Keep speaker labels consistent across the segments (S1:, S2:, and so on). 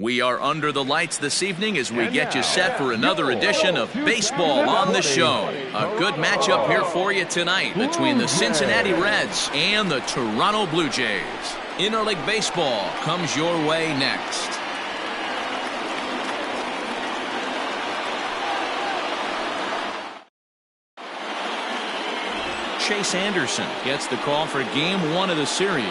S1: We are under the lights this evening as we get you set for another edition of Baseball on the Show. A good matchup here for you tonight between the Cincinnati Reds and the Toronto Blue Jays. Interleague Baseball comes your way next. Chase Anderson gets the call for Game 1 of the series.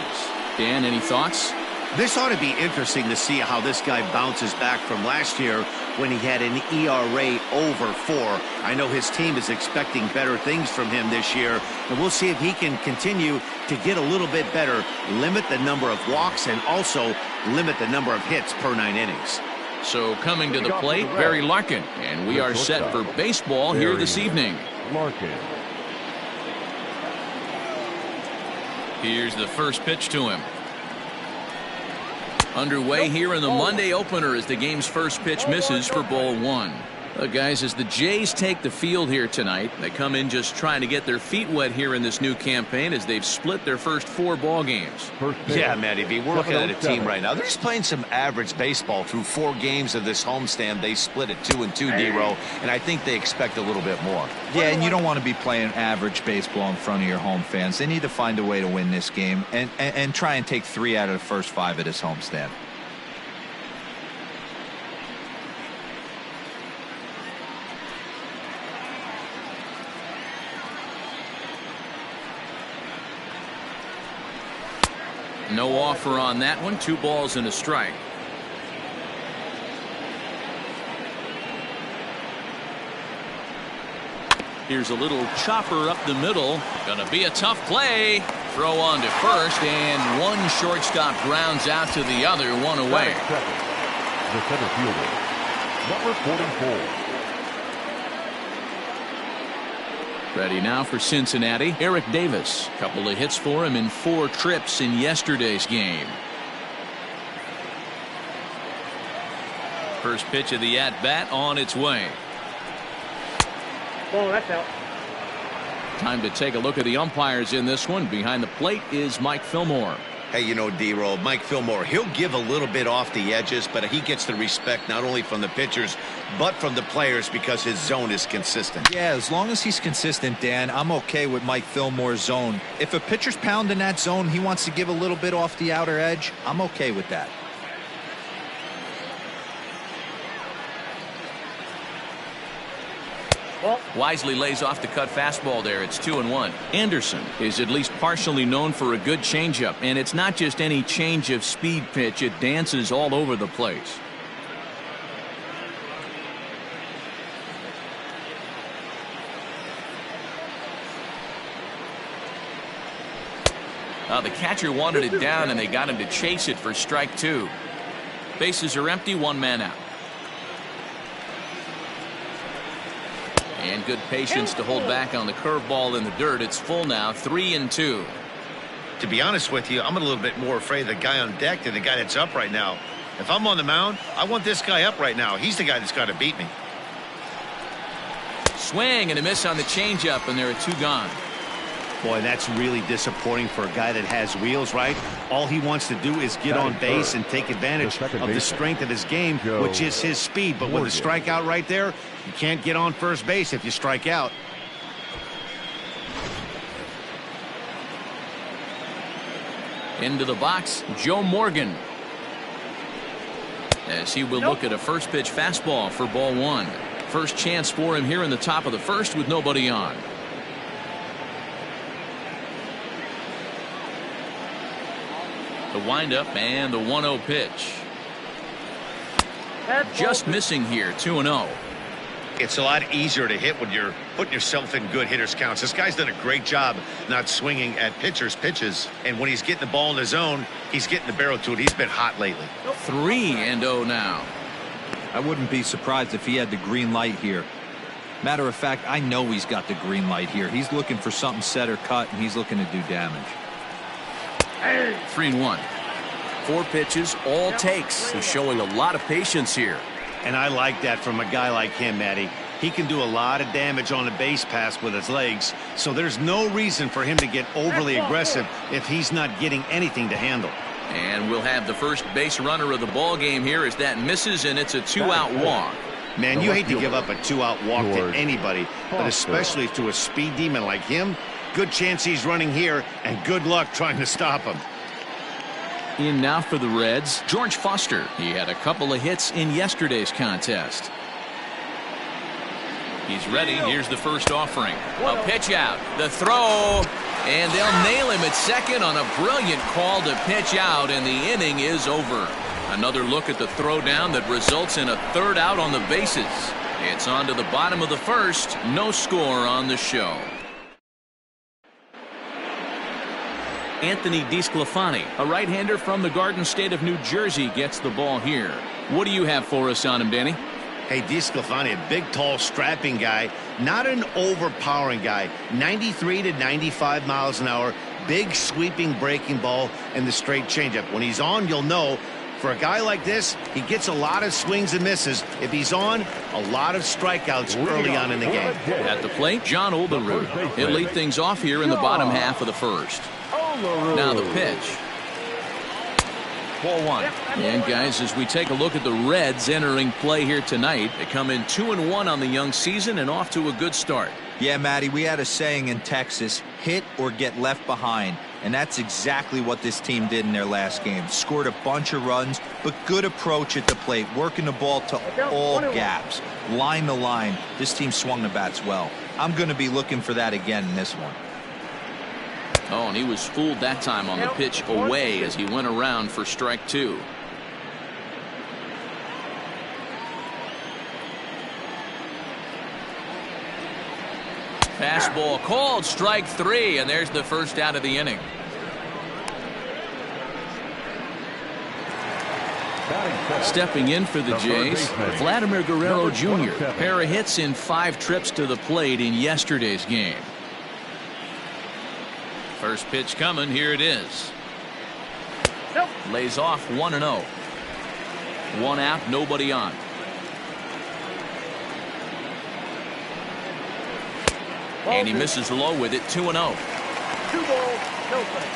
S1: Dan, any thoughts?
S2: This ought to be interesting to see how this guy bounces back from last year when he had an ERA over 4. I know his team is expecting better things from him this year, and we'll see if he can continue to get a little bit better, limit the number of walks, and also limit the number of hits per 9 innings.
S1: So coming to the plate, Barry Larkin, and we are set for baseball here this evening.
S3: Larkin.
S1: Here's the first pitch to him. Underway here in the Monday opener as the game's first pitch misses for ball 1. Guys, as the Jays take the field here tonight, they come in just trying to get their feet wet here in this new campaign as they've split their first 4 ball games.
S2: Yeah, Matty B, we're looking at a team right now. They're just playing some average baseball through 4 games of this homestand. They split it 2-2, D-Row, and I think they expect a little bit more.
S4: Yeah, and you don't want to be playing average baseball in front of your home fans. They need to find a way to win this game and try and take 3 out of the first 5 of this homestand.
S1: No offer on that one. 2 balls and a strike. Here's a little chopper up the middle. Gonna be a tough play. Throw on to first, and one shortstop grounds out to the other, 1 away.
S3: The center fielder, number 44.
S1: Ready now for Cincinnati, Eric Davis. Couple of hits for him in 4 trips in yesterday's game. First pitch of the at-bat on its way.
S5: Oh, that's out.
S1: Time to take a look at the umpires in this one. Behind the plate is Mike Fillmore.
S2: Hey, you know, D-Roll, Mike Fillmore, he'll give a little bit off the edges, but he gets the respect not only from the pitchers, but from the players because his zone is consistent.
S4: Yeah, as long as he's consistent, Dan, I'm okay with Mike Fillmore's zone. If a pitcher's pounding that zone, he wants to give a little bit off the outer edge, I'm okay with that.
S1: Wisely lays off the cut fastball there. It's 2-1. Anderson is at least partially known for a good changeup, and it's not just any change of speed pitch. It dances all over the place. The catcher wanted it down, and they got him to chase it for strike 2. Bases are empty, 1 man out. And good patience to hold back on the curveball in the dirt. It's full now, 3-2.
S2: To be honest with you, I'm a little bit more afraid of the guy on deck than the guy that's up right now. If I'm on the mound, I want this guy up right now. He's the guy that's got to beat me.
S1: Swing and a miss on the changeup, and there are 2 gone.
S2: Boy, that's really disappointing for a guy that has wheels, right? All he wants to do is get on base and take advantage of the strength of his game, which is his speed. But with the strikeout right there, you can't get on first base if you strike out.
S1: Into the box, Joe Morgan. As he will look at a first pitch fastball for ball 1. First chance for him here in the top of the first with nobody on. The windup and the 1-0 pitch. Just missing here, 2-0.
S2: It's a lot easier to hit when you're putting yourself in good hitters counts. This guy's done a great job not swinging at pitchers' pitches. And when he's getting the ball in his zone, he's getting the barrel to it. He's been hot lately.
S1: 3-0 now.
S4: I wouldn't be surprised if he had the green light here. Matter of fact, I know he's got the green light here. He's looking for something set or cut, and he's looking to do damage.
S1: 3-1. 4 pitches, all takes. He's showing a lot of patience here.
S2: And I like that from a guy like him, Matty. He can do a lot of damage on the base pass with his legs, so there's no reason for him to get overly aggressive if he's not getting anything to handle.
S1: And we'll have the first base runner of the ball game here as that misses, and it's a 2-out walk.
S2: Man, you hate to give up a 2-out walk to anybody, but especially to a speed demon like him. Good chance he's running here, and good luck trying to stop him.
S1: In now for the Reds, George Foster. He had a couple of hits in yesterday's contest. He's ready. Here's the first offering. A pitch out. The throw. And they'll nail him at second on a brilliant call to pitch out, and the inning is over. Another look at the throw down that results in a 3rd out on the bases. It's on to the bottom of the first. No score on the show. Anthony DeSclafani, a right-hander from the Garden State of New Jersey, gets the ball here. What do you have for us on him, Danny?
S2: Hey, DeSclafani, a big, tall, strapping guy, not an overpowering guy. 93 to 95 miles an hour, big, sweeping, breaking ball, and the straight changeup. When he's on, you'll know. For a guy like this, he gets a lot of swings and misses. If he's on, a lot of strikeouts early on in the game.
S1: At the plate, John Oldenburg. He'll lead things off here in the bottom half of the first. Now the pitch. Ball 1. And guys, as we take a look at the Reds entering play here tonight, they come in 2-1 on the young season and off to a good start.
S4: Yeah, Matty, we had a saying in Texas, hit or get left behind. And that's exactly what this team did in their last game. Scored a bunch of runs, but good approach at the plate, working the ball to all gaps, line to line. This team swung the bats well. I'm going to be looking for that again in this one.
S1: Oh, and he was fooled that time on the pitch away as he went around for strike 2. Fastball called, strike 3, and there's the first out of the inning. Stepping in for the Jays, Vladimir Guerrero Jr. Pair of hits in 5 trips to the plate in yesterday's game. First pitch coming, here it is. Lays off 1-0. 1 out, nobody on. And he misses low with it, 2-0.
S5: 2 balls, no strikes.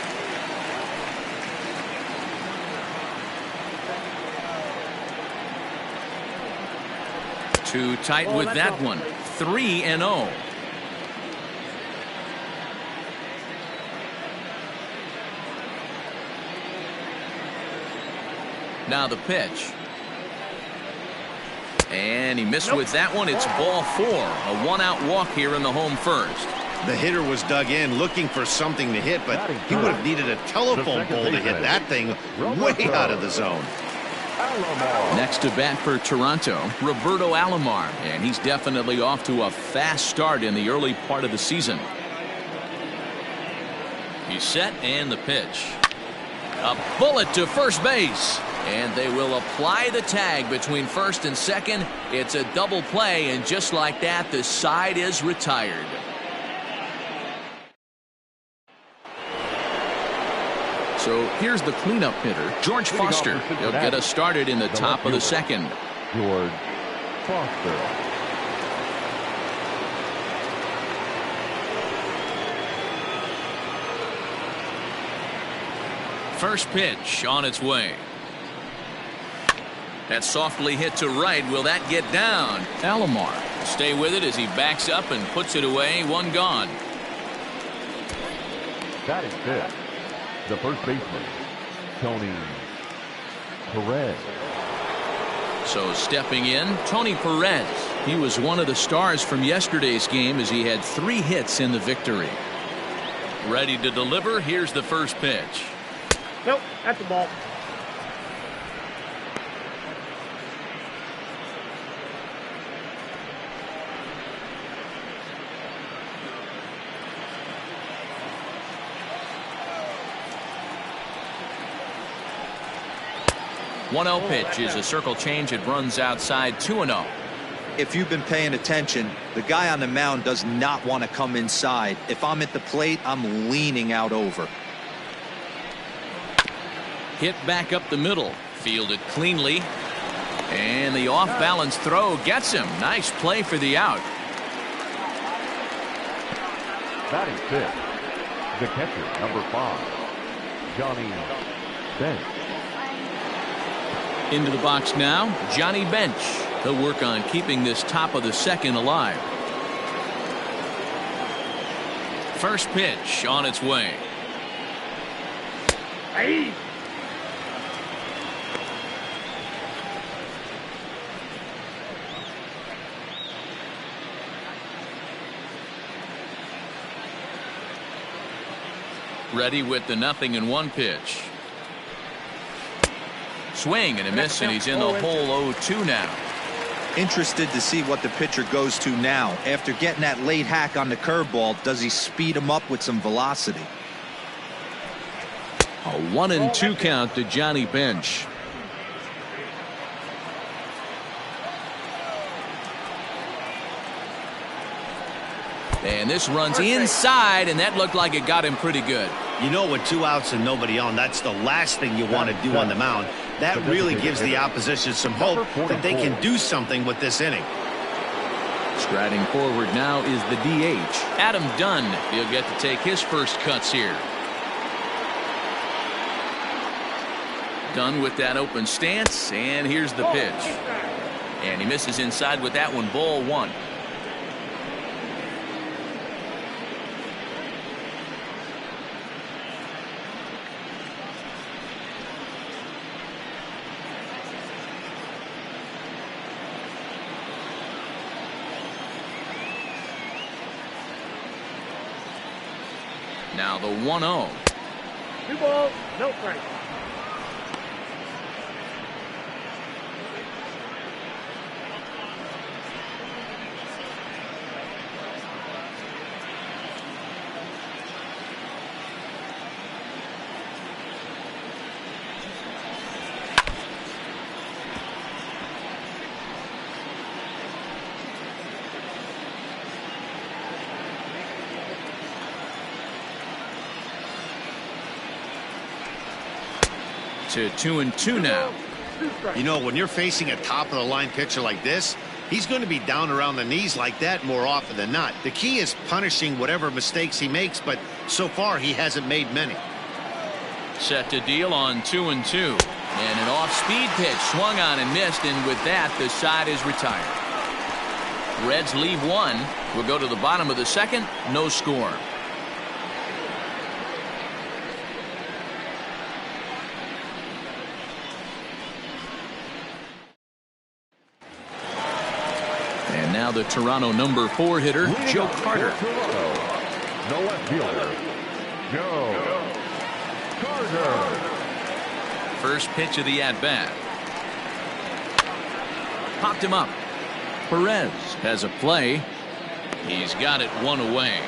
S1: Too tight with that one. 3-0. Now the pitch. And he missed with that one. It's ball 4. A 1-out walk here in the home first.
S2: The hitter was dug in looking for something to hit, but he would have needed a telephone pole to hit that thing way out of the zone.
S1: Next to bat for Toronto, Roberto Alomar, and he's definitely off to a fast start in the early part of the season. He's set, and the pitch. A bullet to first base. And they will apply the tag between first and second. It's a double play, and just like that, the side is retired. So here's the cleanup hitter, George Foster. He'll get us started in the top of the second.
S3: George Foster.
S1: First pitch on its way. That's softly hit to right. Will that get down? Alomar stay with it as he backs up and puts it away. 1 gone.
S3: That is fifth. The first baseman, Tony Perez.
S1: So stepping in, Tony Perez. He was one of the stars from yesterday's game as he had 3 hits in the victory. Ready to deliver. Here's the first pitch.
S5: Nope, that's the ball.
S1: One 1-0 pitch is a circle change. It runs outside. 2-0.
S4: If you've been paying attention, the guy on the mound does not want to come inside. If I'm at the plate, I'm leaning out over.
S1: Hit back up the middle. Fielded cleanly. And the off-balance throw gets him. Nice play for the out.
S3: Batting fifth, the catcher, number 5, Johnny bench.
S1: Into the box now, Johnny Bench. He'll work on keeping this top of the second alive. First pitch on its way.
S5: Hey.
S1: Ready with the 0-1 pitch. Swing and a miss, and he's in the hole 0-2 now.
S4: Interested to see what the pitcher goes to now. After getting that late hack on the curveball, does he speed him up with some velocity?
S1: A 1-2 count to Johnny Bench. And this runs inside, and that looked like it got him pretty good.
S2: You know, with 2 outs and nobody on, that's the last thing you want to do on the mound. That really gives the opposition some hope that they can do something with this inning.
S1: Striding forward now is the DH, Adam Dunn. He'll get to take his first cuts here. Dunn with that open stance, and here's the pitch. And he misses inside with that one, ball 1. Now the 1-0.
S5: 2 balls, no strikes.
S1: To 2-2 now.
S2: You know, when you're facing a top-of-the-line pitcher like this, he's going to be down around the knees like that more often than not. The key is punishing whatever mistakes he makes, but so far he hasn't made many.
S1: Set to deal on 2-2. And an off-speed pitch swung on and missed, and with that, the side is retired. Reds leave 1. We'll go to the bottom of the second. No score. Now the Toronto number 4 hitter, Joe Carter.
S3: The left fielder, Joe Carter.
S1: First pitch of the at-bat. Popped him up. Perez has a play. He's got it 1 away.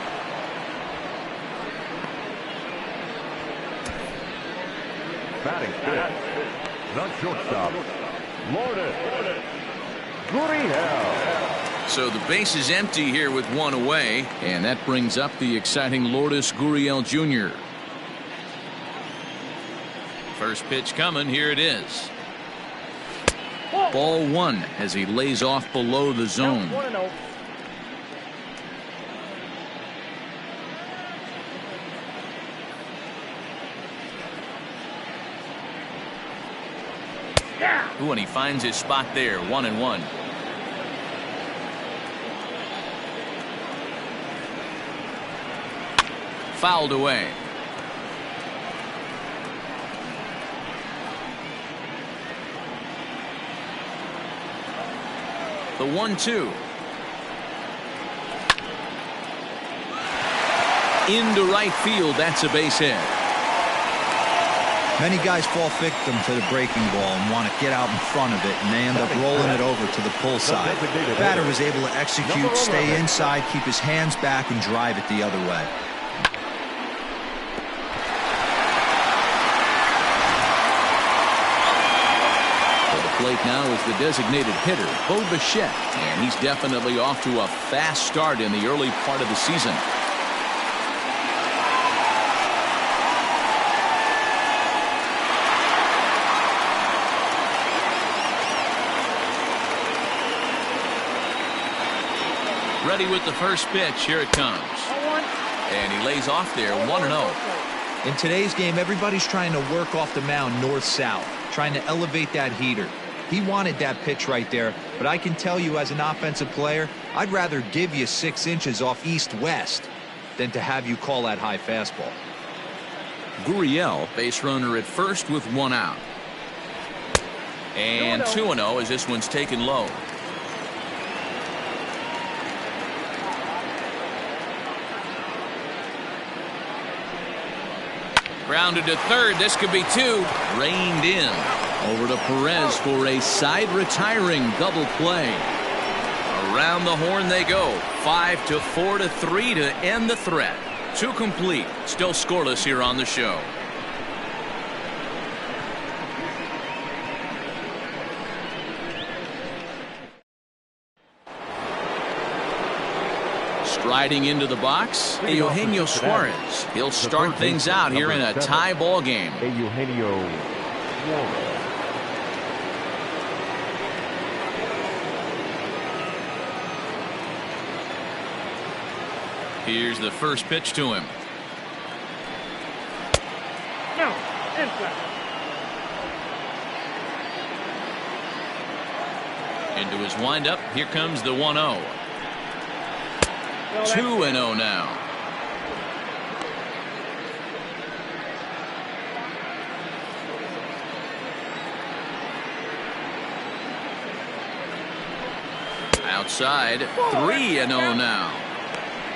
S3: Batting fifth, the shortstop, Lourdes Gurriel.
S1: So the base is empty here with 1 away, and that brings up the exciting Lourdes Gurriel Jr. First pitch coming. Here it is. Ball 1 as he lays off below the zone.
S5: 1-0.
S1: Ooh, and he finds his spot there. 1-1. Fouled away. The 1-2. Into right field. That's a base hit.
S4: Many guys fall victim to the breaking ball and want to get out in front of it, and they end up rolling it over to the pull side. The batter was able to execute, stay inside, keep his hands back, and drive it the other way.
S1: Plate now is the designated hitter, Bo Bichette, and he's definitely off to a fast start in the early part of the season. Ready with the first pitch. Here it comes. And he lays off there. 1-0.
S4: In today's game, everybody's trying to work off the mound north-south, trying to elevate that heater. He wanted that pitch right there, but I can tell you as an offensive player, I'd rather give you 6 inches off east-west than to have you call that high fastball.
S1: Gurriel, base runner at first with 1 out. And 2-0 as this one's taken low. Grounded to third. This could be 2. Reined in. Over to Perez for a side retiring double play. Around the horn they go. 5-4 to 3 to end the threat. 2 complete. Still scoreless here on the show. Striding into the box, Eugenio Suarez. He'll start things out here in a tie ball game.
S3: Eugenio Suarez.
S1: Here's the first pitch to him.
S5: No, inside.
S1: Into his windup. Here comes the 1-0. 2-0 now. Outside. 3-0 now.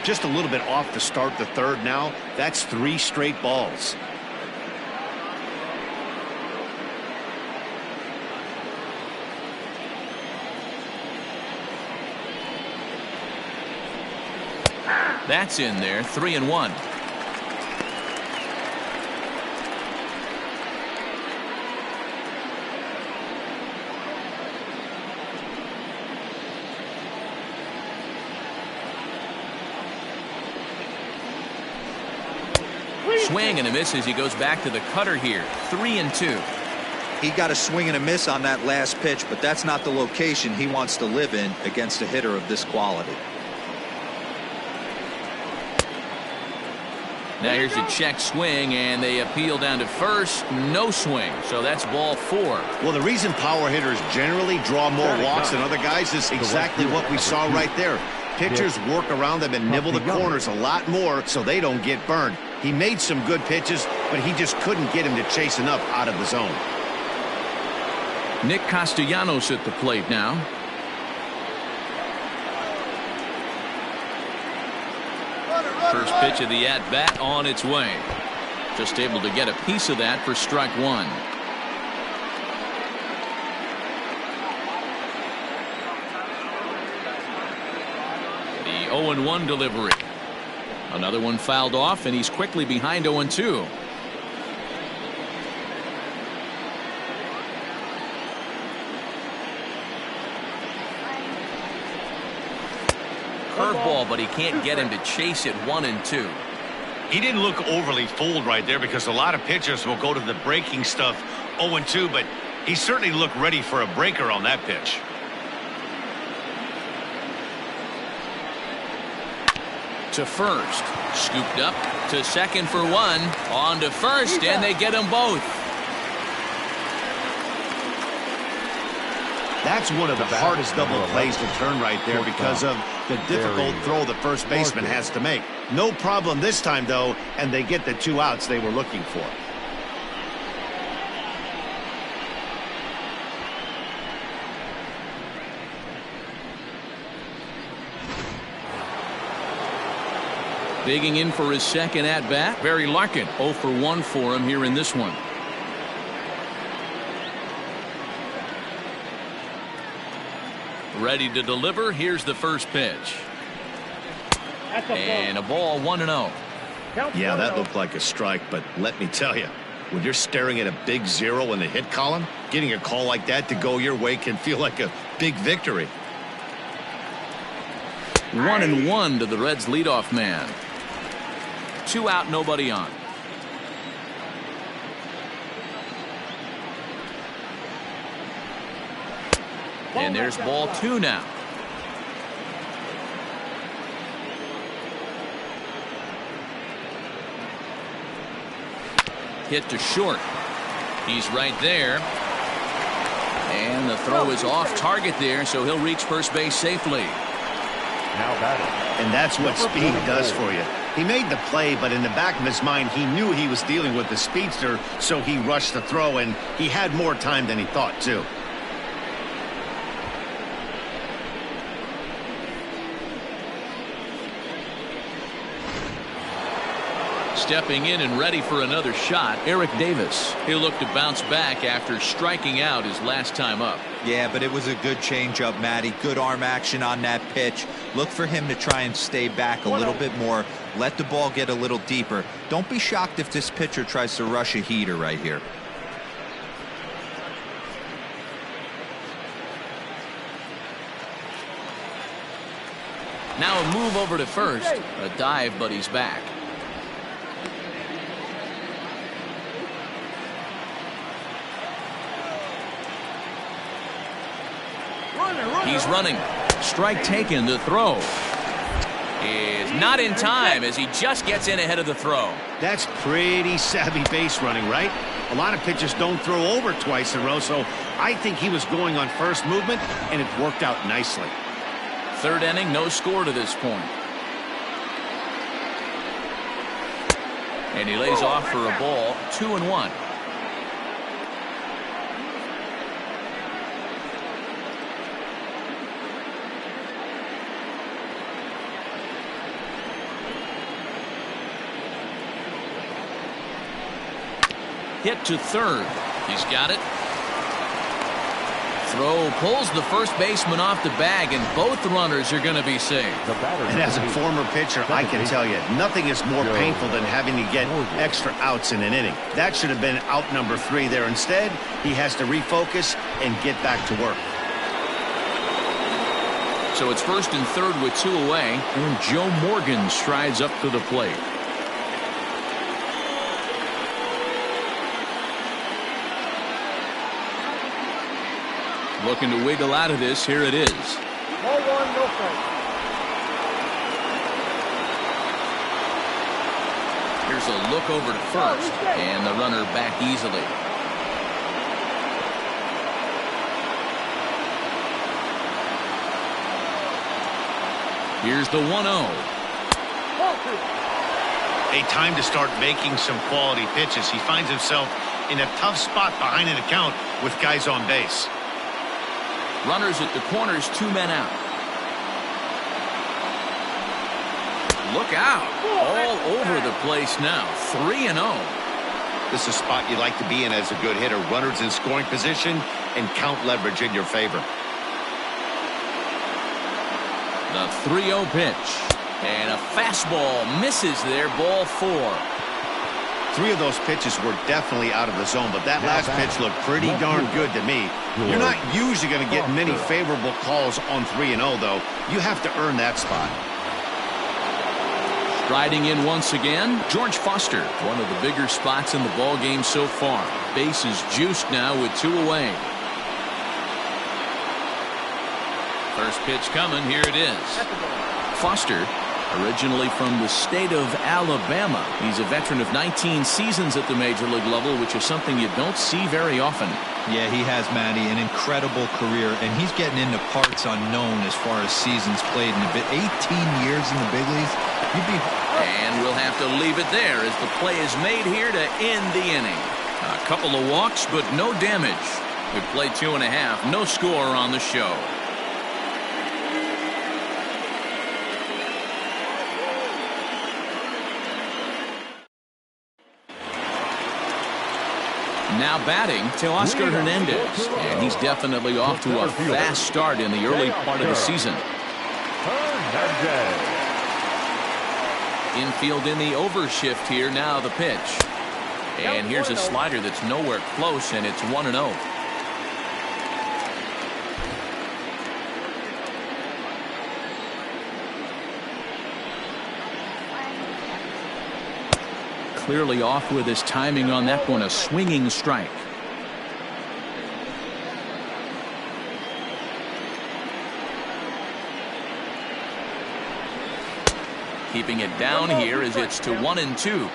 S2: Just a little bit off to start the third now. That's 3 straight balls.
S1: That's in there. 3-1. Swing and a miss as he goes back to the cutter here. 3-2.
S4: He got a swing and a miss on that last pitch, but that's not the location he wants to live in against a hitter of this quality.
S1: Now here's a check swing, and they appeal down to first. No swing, so that's ball 4.
S2: Well, the reason power hitters generally draw more walks than other guys is exactly what we saw right there. Pitchers work around them and nibble the corners a lot more so they don't get burned. He made some good pitches, but he just couldn't get him to chase enough out of the zone.
S1: Nick Castellanos at the plate now. First pitch of the at-bat on its way. Just able to get a piece of that for strike 1. The 0-1 delivery. Another one fouled off, and he's quickly behind 0-2. Curveball, but he can't get him to chase it. 1-2.
S2: He didn't look overly fooled right there because a lot of pitchers will go to the breaking stuff 0-2, but he certainly looked ready for a breaker on that pitch.
S1: To first. Scooped up to second for 1. On to first, and they get them both.
S2: That's one of the hardest double plays to turn right there because of the difficult throw the first baseman has to make. No problem this time, though, and they get the 2 outs they were looking for.
S1: Digging in for his second at-bat, Barry Larkin. 0 for 1 for him here in this one. Ready to deliver. Here's the first pitch. And a ball. 1-0.
S2: Yeah, that looked like a strike, but let me tell you, when you're staring at a big 0 in the hit column, getting a call like that to go your way can feel like a big victory.
S1: 1-1 to the Reds leadoff man. 2 out, nobody on. And there's ball 2 now. Hit to short. He's right there. And the throw is off target there, so he'll reach first base safely.
S3: Now batting.
S2: And that's what speed does for you. He made the play, but in the back of his mind, he knew he was dealing with the speedster, so he rushed the throw, and he had more time than he thought, too.
S1: Stepping in and ready for another shot, Eric Davis. He'll look to bounce back after striking out his last time up.
S4: Yeah, but it was a good changeup, Matty. Good arm action on that pitch. Look for him to try and stay back a little bit more. Let the ball get a little deeper. Don't be shocked if this pitcher tries to rush a heater right here.
S1: Now a move over to first. A dive, but he's back. He's running. Strike taken. The throw is not in time as he just gets in ahead of the throw.
S2: That's pretty savvy base running, right? A lot of pitchers don't throw over twice in a row, so I think he was going on first movement, and it worked out nicely.
S1: Third inning, no score to this point. And he lays off for a ball, 2-1. Hit to third. He's got it. Throw pulls the first baseman off the bag, and both runners are going to be saved.
S2: And as a former pitcher, I can tell you, nothing is more painful than having to get extra outs in an inning. That should have been out number 3 there. Instead, he has to refocus and get back to work.
S1: So it's first and third with 2 away, and Joe Morgan strides up to the plate. Looking to wiggle out of this. Here it is.
S5: No one, no fight.
S1: Here's a look over to first, and the runner back easily. Here's the 1-0.
S2: A time to start making some quality pitches. He finds himself in a tough spot behind an account with guys on base.
S1: Runners at the corners, 2 men out. Look out. All over the place now. 3-0.
S2: This is a spot you like to be in as a good hitter. Runners in scoring position and count leverage in your favor.
S1: The 3-0 pitch. And a fastball misses there. Ball 4.
S2: 3 of those pitches were definitely out of the zone, but that last pitch looked pretty darn good to me. You're not usually going to get many favorable calls on 3-0, though. You have to earn that spot.
S1: Striding in once again, George Foster, one of the bigger spots in the ball game so far. Base is juiced now with 2 away. First pitch coming. Here it is. Foster, originally from the state of Alabama. He's a veteran of 19 seasons at the major league level, which is something you don't see very often.
S4: Yeah, he has, Matty, an incredible career, and he's getting into parts unknown as far as seasons played in the 18 years in the big leagues.
S1: And we'll have to leave it there as the play is made here to end the inning. A couple of walks, but no damage. We played 2.5, no score on the show. Now batting, Teoscar Hernandez, and he's definitely off to a fast start in the early part of the season. Infield in the overshift here. Now the pitch, and here's a slider that's nowhere close, and it's 1-0. Clearly off with his timing on that one, a swinging strike. Keeping it down here as it's to 1-2.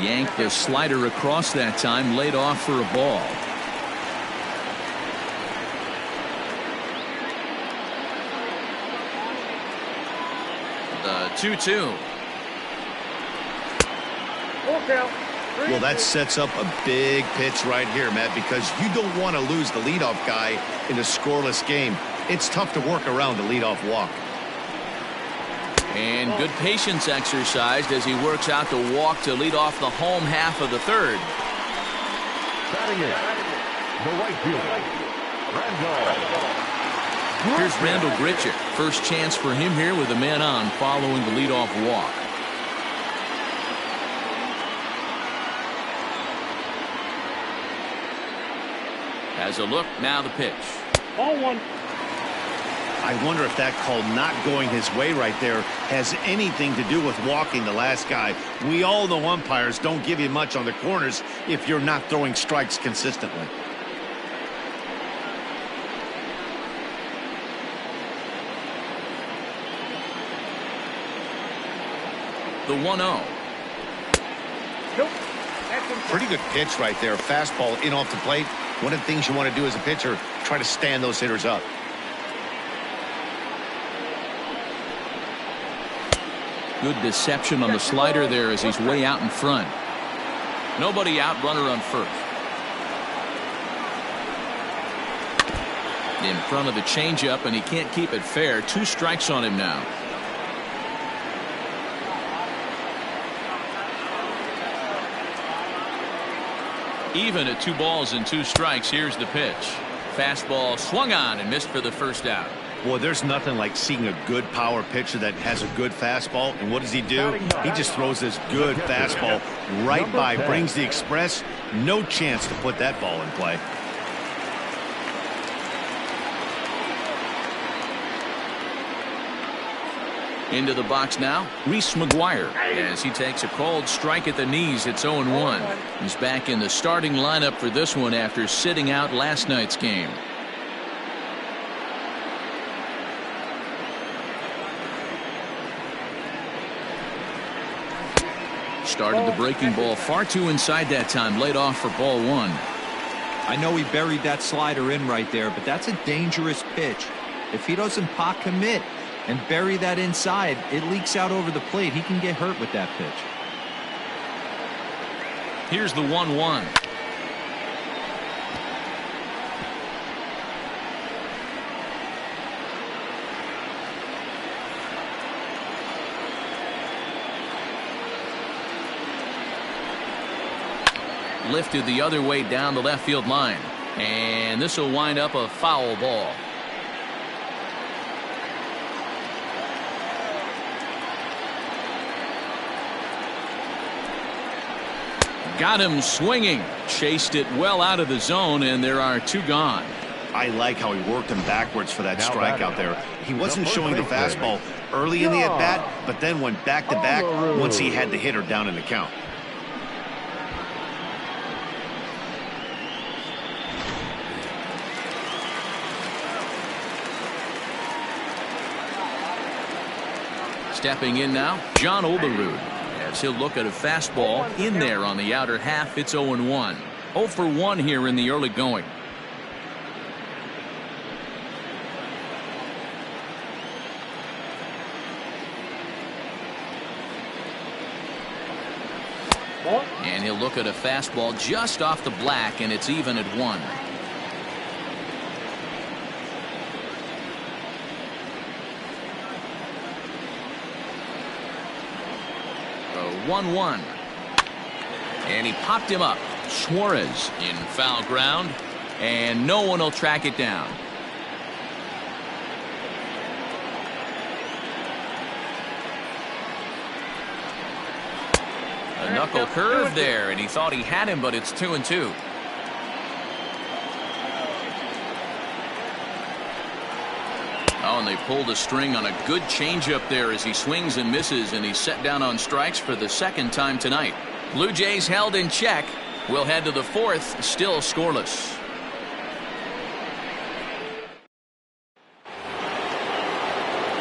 S1: Yanked the slider across that time, laid off for a ball. The 2-2.
S2: Well, that sets up a big pitch right here, Matt, because you don't want to lose the leadoff guy in a scoreless game. It's tough to work around the leadoff walk.
S1: And good patience exercised as he works out the walk to lead off the home half of the third.
S3: Batting in, the right fielder, Randall.
S1: Here's Randall Grichuk. First chance for him here with a man on following the leadoff walk. Has a look, now the pitch.
S5: Ball one.
S2: I wonder if that call not going his way right there has anything to do with walking the last guy. We all know umpires don't give you much on the corners if you're not throwing strikes consistently.
S1: The 1-0.
S5: Nope.
S2: Pretty good pitch right there. Fastball in off the plate. One of the things you want to do as a pitcher, try to stand those hitters up.
S1: Good deception on the slider there as he's way out in front. Nobody out, runner on first. In front of the changeup, and he can't keep it fair. 2 strikes on him now. Even at 2 balls and 2 strikes. Here's the pitch. Fastball swung on and missed for the first out.
S2: Boy, there's nothing like seeing a good power pitcher that has a good fastball. And what does he do? He just throws this good fastball right by, brings the express. No chance to put that ball in play.
S1: Into the box now, Reese McGuire, as he takes a called strike at the knees. It's 0-1. He's back in the starting lineup for this one after sitting out last night's game. Started the breaking ball far too inside that time, laid off for ball 1.
S4: I know he buried that slider in right there, but that's a dangerous pitch. If he doesn't pot commit and bury that inside, it leaks out over the plate. He can get hurt with that pitch.
S1: Here's the 1-1. Lifted the other way down the left field line, and this will wind up a foul ball. Got him swinging, chased it well out of the zone, and there are 2 gone.
S2: I like how he worked him backwards for that strike out there. He wasn't showing the fastball early in the at-bat, but then went back-to-back once he had the hitter down in the count.
S1: Stepping in now, John Oberud, as he'll look at a fastball in there on the outer half. It's 0-1. 0 for 1 here in the early going. And he'll look at a fastball just off the black, and it's even at 1. 1-1. And he popped him up. Suarez in foul ground, and no one will track it down. A knuckle curve there, and he thought he had him, but it's 2-2. Oh, and they pulled a string on a good changeup there as he swings and misses, and he's set down on strikes for the 2nd time tonight. Blue Jays held in check. We'll head to the 4th, still scoreless.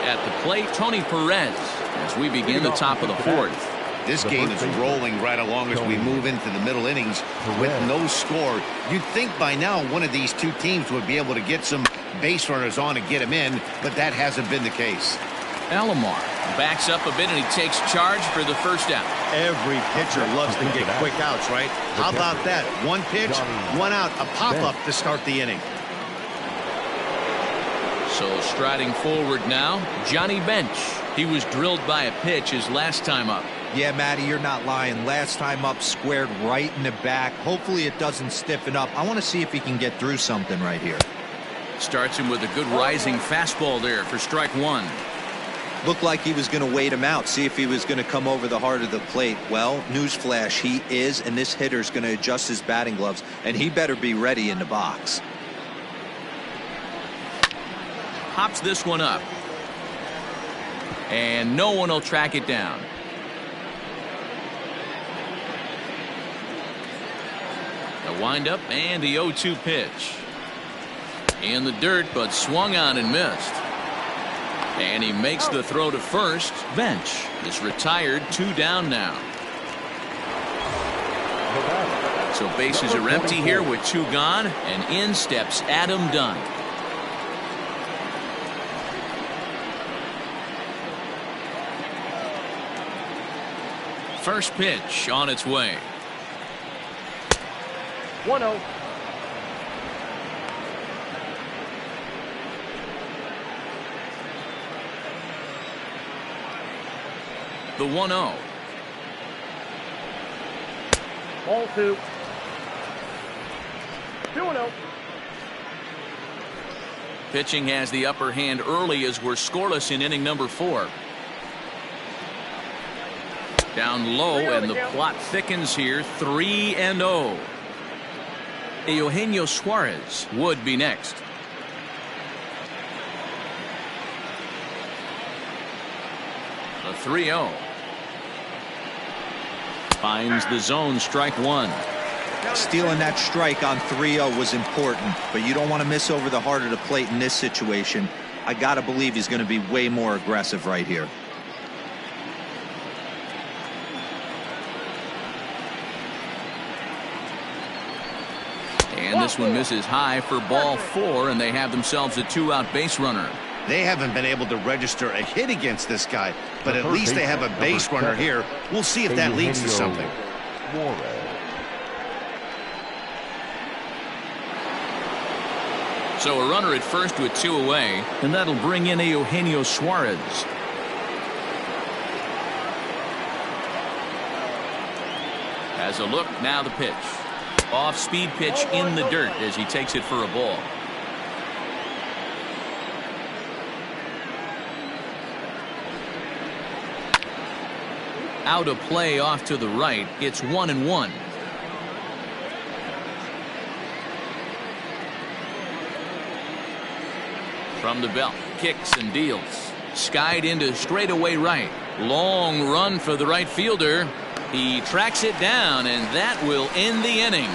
S1: At the plate, Tony Perez, as we begin the top of the 4th.
S2: This game is rolling right along as we move into the middle innings with no score. You'd think by now one of these two teams would be able to get some base runners on and get them in, but that hasn't been the case.
S1: Alomar backs up a bit and he takes charge for the first out.
S2: Every pitcher loves to get quick outs, right? How about that? One pitch, one out, a pop-up to start the inning.
S1: So striding forward now, Johnny Bench. He was drilled by a pitch his last time up.
S4: Yeah, Matty, you're not lying. Last time up, squared right in the back. Hopefully it doesn't stiffen up. I want to see if he can get through something right here.
S1: Starts him with a good rising fastball there for strike one.
S4: Looked like he was going to wait him out, see if he was going to come over the heart of the plate. Well, newsflash, he is, and this hitter's going to adjust his batting gloves, and he better be ready in the box.
S1: Pops this one up. And no one will track it down. The windup and the 0-2 pitch. In the dirt, but swung on and missed. And he makes the throw to first. Bench is retired, 2 down now. So bases are empty here with 2 gone, and in steps Adam Dunn. First pitch on its way.
S5: 1-0.
S1: The 1-0.
S5: Ball 2. 2-0.
S1: Pitching has the upper hand early as we're scoreless in inning number 4. Down low, and the plot thickens here. 3-0. Eugenio Suarez would be next. The 3-0. Finds the zone, strike one.
S4: Stealing that strike on 3-0 was important, but you don't want to miss over the heart of the plate in this situation. I got to believe he's going to be way more aggressive right here.
S1: And this one misses high for ball 4, and they have themselves a 2-out base runner.
S2: They haven't been able to register a hit against this guy, but at least they have a base runner here. We'll see if that leads to something.
S1: So a runner at first with 2 away, and that'll bring in Eugenio Suarez. Has a look, now the pitch. Off-speed pitch in the dirt as he takes it for a ball. Out of play off to the right. It's 1-1. From the belt, kicks and deals. Skied into straightaway right. Long run for the right fielder. He tracks it down, and that will end the inning.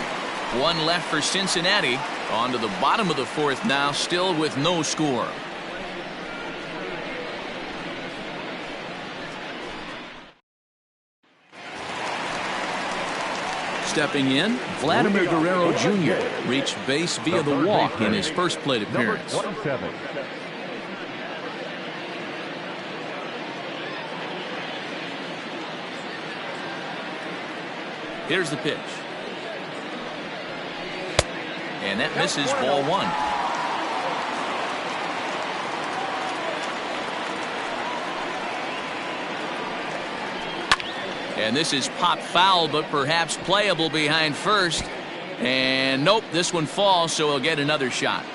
S1: 1 left for Cincinnati. On to the bottom of the 4th now, still with no score. Stepping in, Vladimir Guerrero Jr. reached base via the walk in his first plate appearance.
S3: Number 27.
S1: Here's the pitch. And that misses, ball 1. And this is pop foul, but perhaps playable behind first. And nope, this one falls, so he'll get another shot.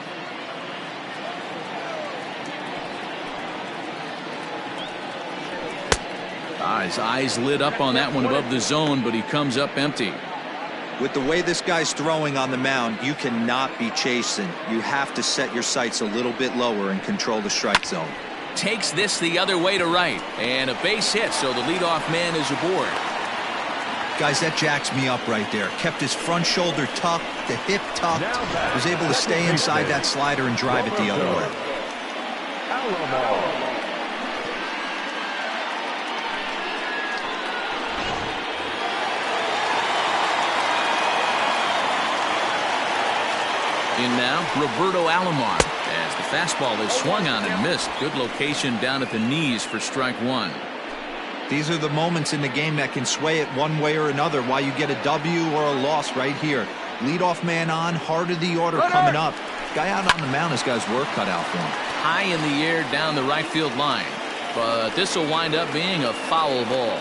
S1: His eyes lit up on that one above the zone, but he comes up empty.
S4: With the way this guy's throwing on the mound, you cannot be chasing. You have to set your sights a little bit lower and control the strike zone.
S1: Takes this the other way to right, and a base hit, so the leadoff man is aboard.
S4: Guys, that jacks me up right there. Kept his front shoulder tucked, the hip tucked, was able to stay inside that slider and drive it the other way.
S1: In now, Roberto Alomar, as the fastball is swung on and missed. Good location down at the knees for strike one.
S4: These are the moments in the game that can sway it one way or another, why you get a W or a loss right here. Leadoff man on, heart of the order coming up. Guy out on the mound has got his work cut out for him.
S1: High in the air down the right field line, but this will wind up being a foul ball.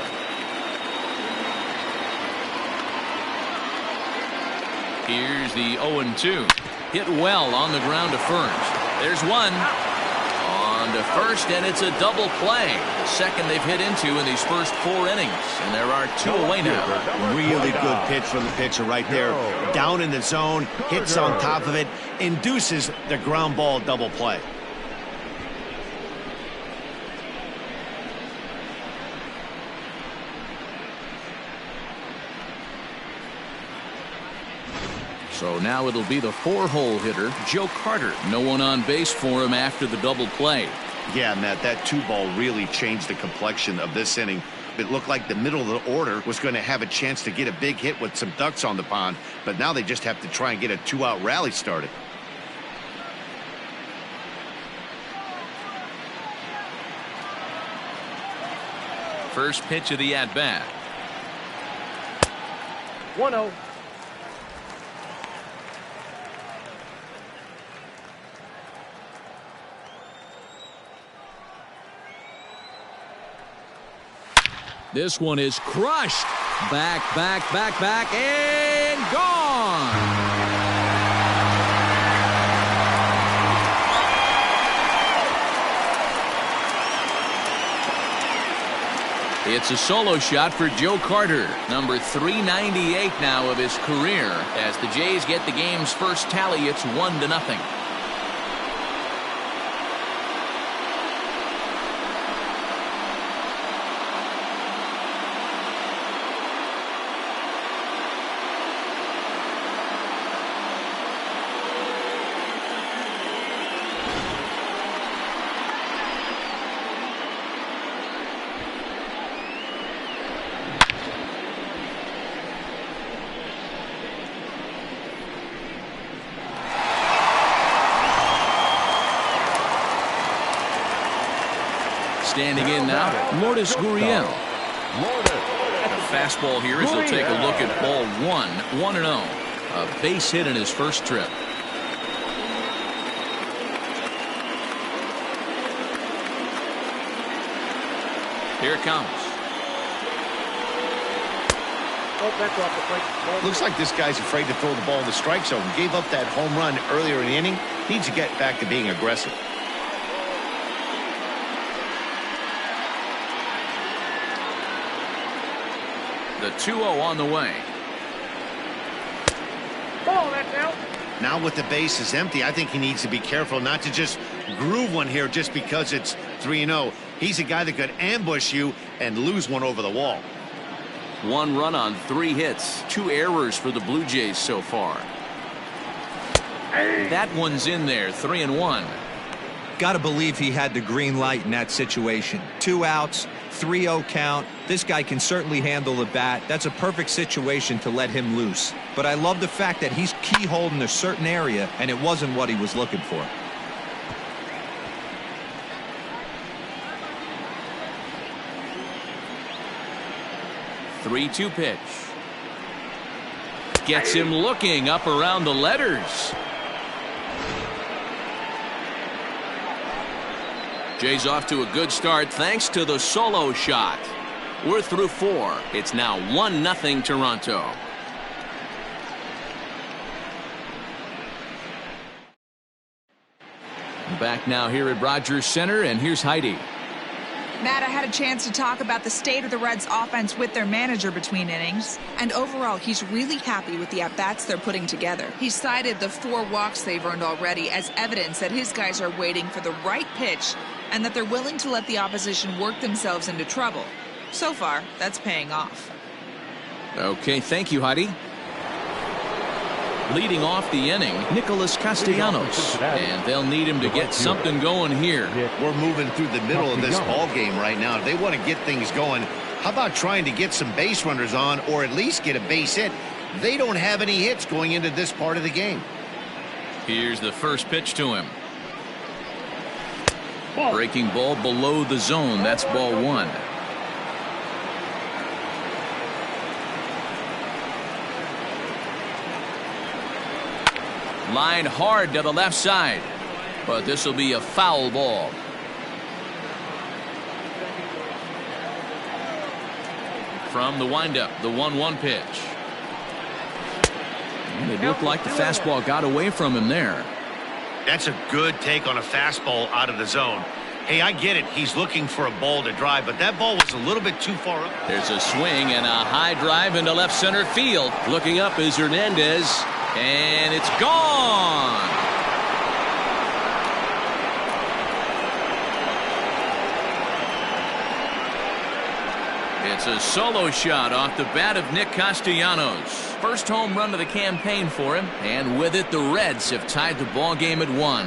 S1: Here's the 0-2. Hit well on the ground to first. There's one. On to first, and it's a double play. The second they've hit into in these first 4 innings. And there are 2 away now.
S2: Really good pitch from the pitcher right there. Down in the zone, hits on top of it, induces the ground ball double play.
S1: So now it'll be the 4-hole hitter, Joe Carter. No one on base for him after the double play.
S2: Yeah, Matt, that 2-ball really changed the complexion of this inning. It looked like the middle of the order was going to have a chance to get a big hit with some ducks on the pond, but now they just have to try and get a 2-out rally started.
S1: First pitch of the at-bat.
S5: 1-0.
S1: This one is crushed. Back, and gone. It's a solo shot for Joe Carter, number 398 now of his career. As the Jays get the game's first tally, it's 1-0. Standing in now, Lourdes Gurriel. The fastball here as he'll take a look at ball 1, 1-0. A base hit in his first trip. Here it comes.
S2: Looks like this guy's afraid to throw the ball in the strike zone. Gave up that home run earlier in the inning. Needs to get back to being aggressive.
S1: The 2-0 on the way.
S5: Ball, that's out.
S2: Now with the bases empty, I think he needs to be careful not to just groove one here just because it's 3-0. He's a guy that could ambush you and lose one over the wall.
S1: 1 run on 3 hits. 2 errors for the Blue Jays so far. That one's in there. 3-1.
S4: Got to believe he had the green light in that situation. 2 outs, 3-0 count. This guy can certainly handle the bat. That's a perfect situation to let him loose. But I love the fact that he's keyholed in a certain area, and it wasn't what he was looking for.
S1: Three-two pitch. Gets him looking up around the letters. Jays off to a good start thanks to the solo shot. We're through 4. It's now 1-0 Toronto. Back now here at Rogers Center, and here's Heidi.
S6: Matt, I had a chance to talk about the state of the Reds offense with their manager between innings, and overall he's really happy with the at-bats they're putting together. He cited the 4 walks they've earned already as evidence that his guys are waiting for the right pitch and that they're willing to let the opposition work themselves into trouble. So far, that's paying off.
S1: Okay, thank you, Heidi. Leading off the inning, Nicholas Castellanos, and they'll need him to get something going here.
S2: We're moving through the middle of this ball game right now. If they want to get things going, how about trying to get some base runners on or at least get a base hit? They don't have any hits going into this part of the game.
S1: Here's the first pitch to him. Breaking ball below the zone. That's ball 1. Line hard to the left side, but this will be a foul ball. From the windup, the 1-1 pitch. And it looked like the fastball got away from him there.
S2: That's a good take on a fastball out of the zone. Hey, I get it. He's looking for a ball to drive, but that ball was a little bit too far up.
S1: There's a swing and a high drive into left center field. Looking up is Hernandez, and it's gone. It's a solo shot off the bat of Nick Castellanos. First home run of the campaign for him, and with it the Reds have tied the ball game at 1.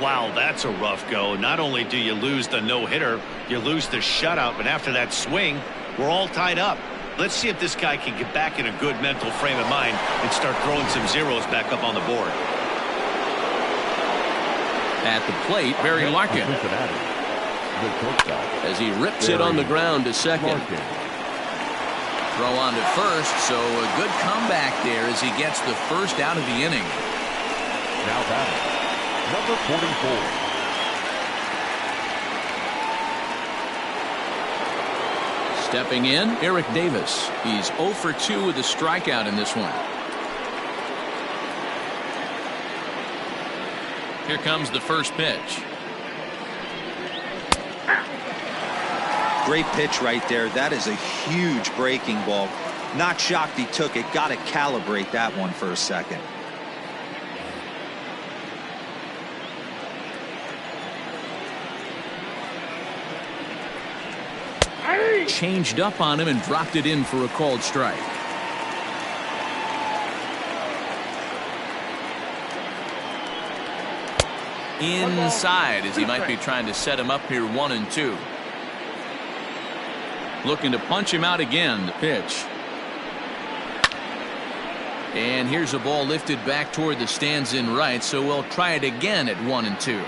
S2: Wow, that's a rough go. Not only do you lose the no-hitter, you lose the shutout, but after that swing, we're all tied up. Let's see if this guy can get back in a good mental frame of mind and start throwing some zeros back up on the board.
S1: At the plate, Barry Larkin. As he rips it on the ground to second. Throw on to first, so a good comeback there as he gets the first out of the inning.
S3: Now batting, number 44.
S1: Stepping in, Eric Davis. He's 0 for 2 with a strikeout in this one. Here comes the first pitch.
S4: Great pitch right there. That is a huge breaking ball. Not shocked he took it. Got to calibrate that one for a second.
S1: Changed up on him and dropped it in for a called strike. Inside as he might be trying to set him up here 1-2. Looking to punch him out again. The pitch. And here's a ball lifted back toward the stands in right, so we'll try it again at 1-2.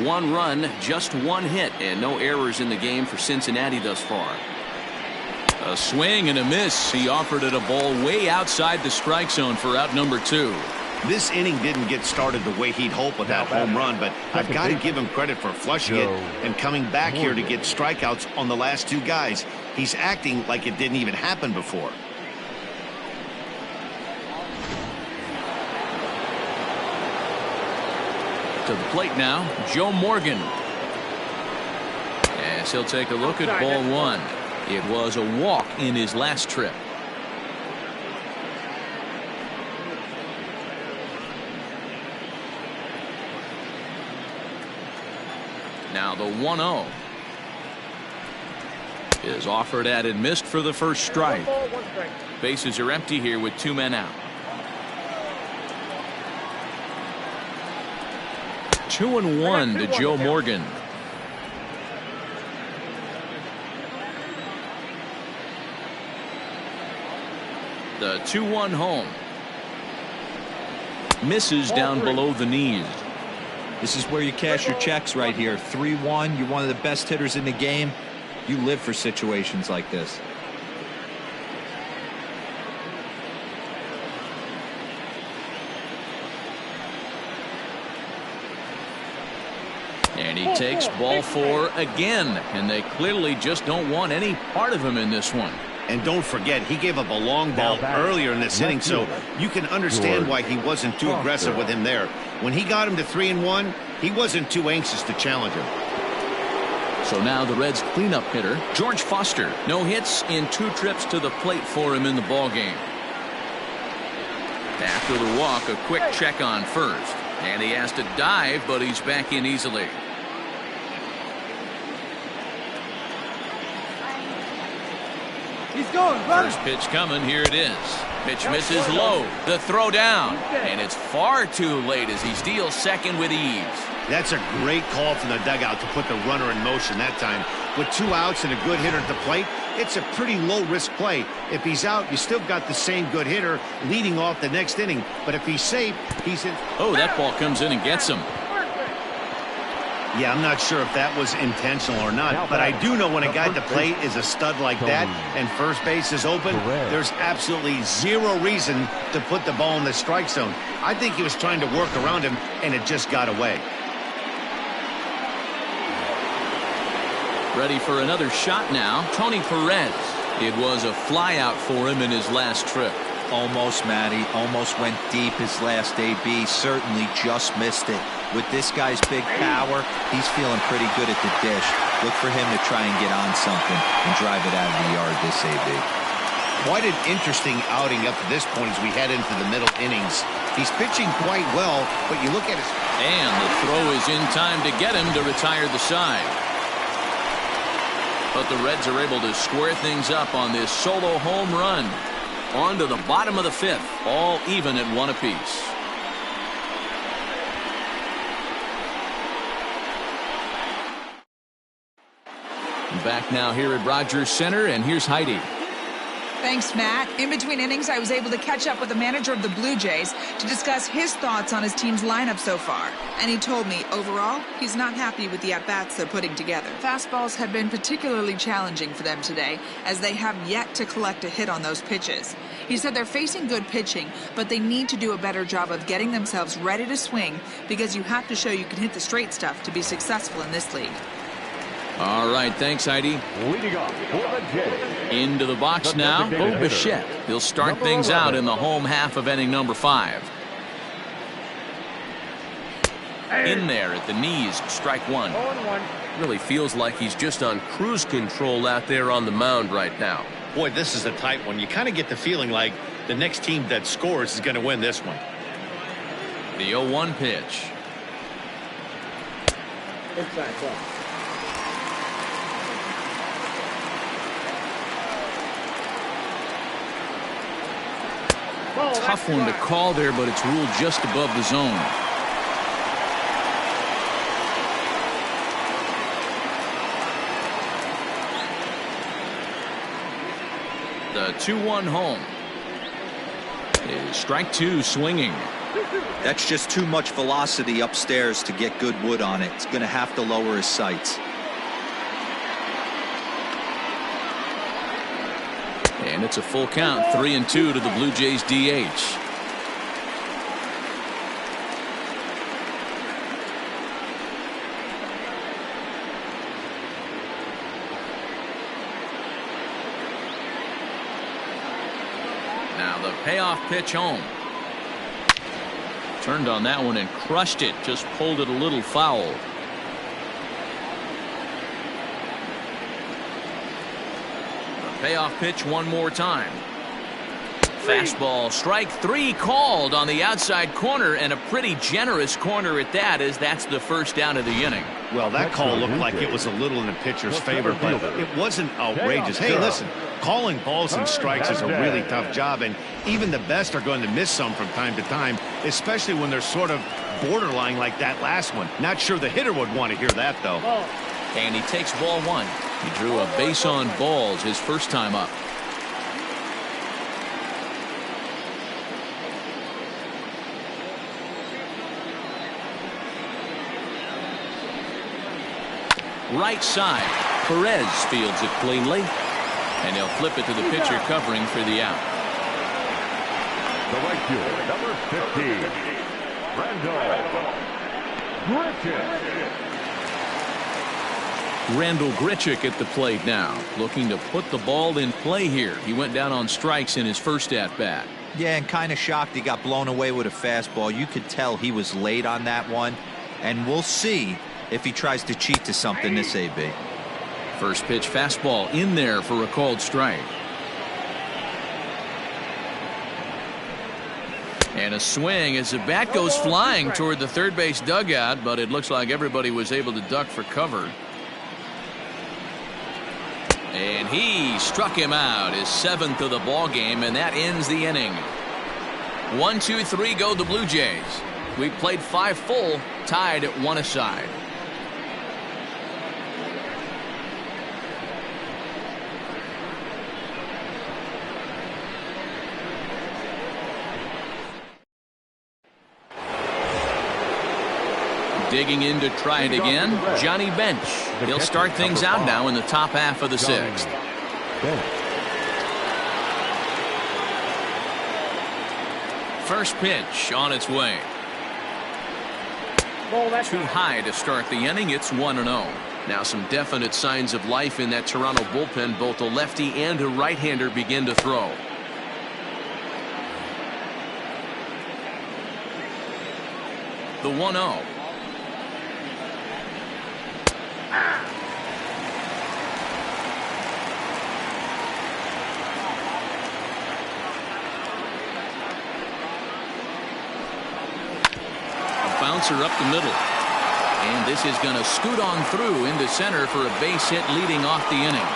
S1: 1 run, just 1 hit, and no errors in the game for Cincinnati thus far. A swing and a miss. He offered it a ball way outside the strike zone for out number 2.
S2: This inning didn't get started the way he'd hoped with that home run, but I've got to give him credit for flushing it and coming back here to get strikeouts on the last 2 guys. He's acting like it didn't even happen before.
S1: To the plate now, Joe Morgan. As he'll take a look at ball 1. It was a walk in his last trip. Now the 1-0 is offered at and missed for the first strike. Bases are empty here with 2 men out. 2-1 to Joe Morgan. The 2-1 home. Misses down below the knees.
S4: This is where you cash your checks right here. 3-1. You're one of the best hitters in the game. You live for situations like this.
S1: And he takes ball 4 again, and they clearly just don't want any part of him in this one.
S2: And don't forget, he gave up a long ball earlier in this inning, so you can understand why he wasn't too aggressive with him there. When he got him to 3-1, he wasn't too anxious to challenge him.
S1: So now the Reds' cleanup hitter, George Foster. No hits in 2 trips to the plate for him in the ballgame. After the walk, a quick check on first. And he has to dive, but he's back in easily.
S5: He's going, brother.
S1: First pitch coming. Here it is. Pitch misses low. The throw down. And it's far too late as he steals second with ease.
S2: That's a great call from the dugout to put the runner in motion that time. With 2 outs and a good hitter at the plate, it's a pretty low-risk play. If he's out, you still got the same good hitter leading off the next inning. But if he's safe, he's in.
S1: Oh, that ball comes in and gets him.
S2: Yeah, I'm not sure if that was intentional or not, but I do know when a guy at the plate is a stud like that and first base is open, there's absolutely zero reason to put the ball in the strike zone. I think he was trying to work around him, and it just got away.
S1: Ready for another shot now, Tony Perez. It was a flyout for him in his last trip.
S4: Almost, Matty. Almost went deep his last AB. Certainly just missed it. With this guy's big power, he's feeling pretty good at the dish. Look for him to try and get on something and drive it out of the yard this AB.
S2: Quite an interesting outing up to this point as we head into the middle innings. He's pitching quite well, but you look at his...
S1: And the throw is in time to get him to retire the side. But the Reds are able to square things up on this solo home run. On to the bottom of the fifth, all even at one apiece. Back now here at Rogers Center, and here's Heidi.
S6: Thanks, Matt. In between innings, I was able to catch up with the manager of the Blue Jays to discuss his thoughts on his team's lineup so far. And he told me, overall, he's not happy with the at-bats they're putting together. Fastballs have been particularly challenging for them today, as they have yet to collect a hit on those pitches. He said they're facing good pitching, but they need to do a better job of getting themselves ready to swing, because you have to show you can hit the straight stuff to be successful in this league.
S1: All right, thanks, Heidi.
S3: Leading off for the Jays.
S1: Into the box now, Bo Bichette. He'll start things out in the home half of inning number 5. In there at the knees, strike one.
S7: Really feels like he's just on cruise control out there on the mound right now.
S2: Boy, this is a tight one. You kind of get the feeling like the next team that scores is going to win this one.
S1: The 0-1 pitch.
S5: Inside ball.
S1: Tough one to call there, but it's ruled just above the zone. The 2-1 home. Is strike two swinging.
S4: That's just too much velocity upstairs to get good wood on it. It's going to have to lower his sights.
S1: And it's a full count, 3-2 to the Blue Jays DH. Now the payoff pitch home. Turned on that one and crushed it, just pulled it a little foul. Payoff pitch one more time. Fastball, strike three called on the outside corner, and a pretty generous corner at that, as that's the first down of the inning.
S2: Well, that call looked like it was a little in the pitcher's favor, but it wasn't outrageous. Hey, listen, calling balls and strikes is a really tough job, and even the best are going to miss some from time to time, especially when they're sort of borderline like that last one. Not sure the hitter would want to hear that, though.
S1: And he takes ball one. He drew a base on balls his first time up. Right side. Perez fields it cleanly. And he'll flip it to the pitcher covering for the out.
S3: The right fielder, number 15,
S1: Randall Grichuk at the plate now, looking to put the ball in play here. He went down on strikes in his first at-bat.
S4: Yeah, and kind of shocked he got blown away with a fastball. You could tell he was late on that one, and we'll see if he tries to cheat to something this AB.
S1: First pitch fastball in there for a called strike. And a swing as the bat goes flying toward the third base dugout, but it looks like everybody was able to duck for cover. And he struck him out, his 7th of the ball game, and that ends the inning. 1, 2, 3 go the Blue Jays. We played 5 full, tied at 1 aside. Digging in to try it again, Johnny Bench. He'll start things out now in the top half of the sixth. First pitch on its way. Too high to start the inning. It's 1-0. Now some definite signs of life in that Toronto bullpen. Both a lefty and a right-hander begin to throw. The 1-0. Bouncer up the middle. And this is going to scoot on through into center for a base hit leading off the inning.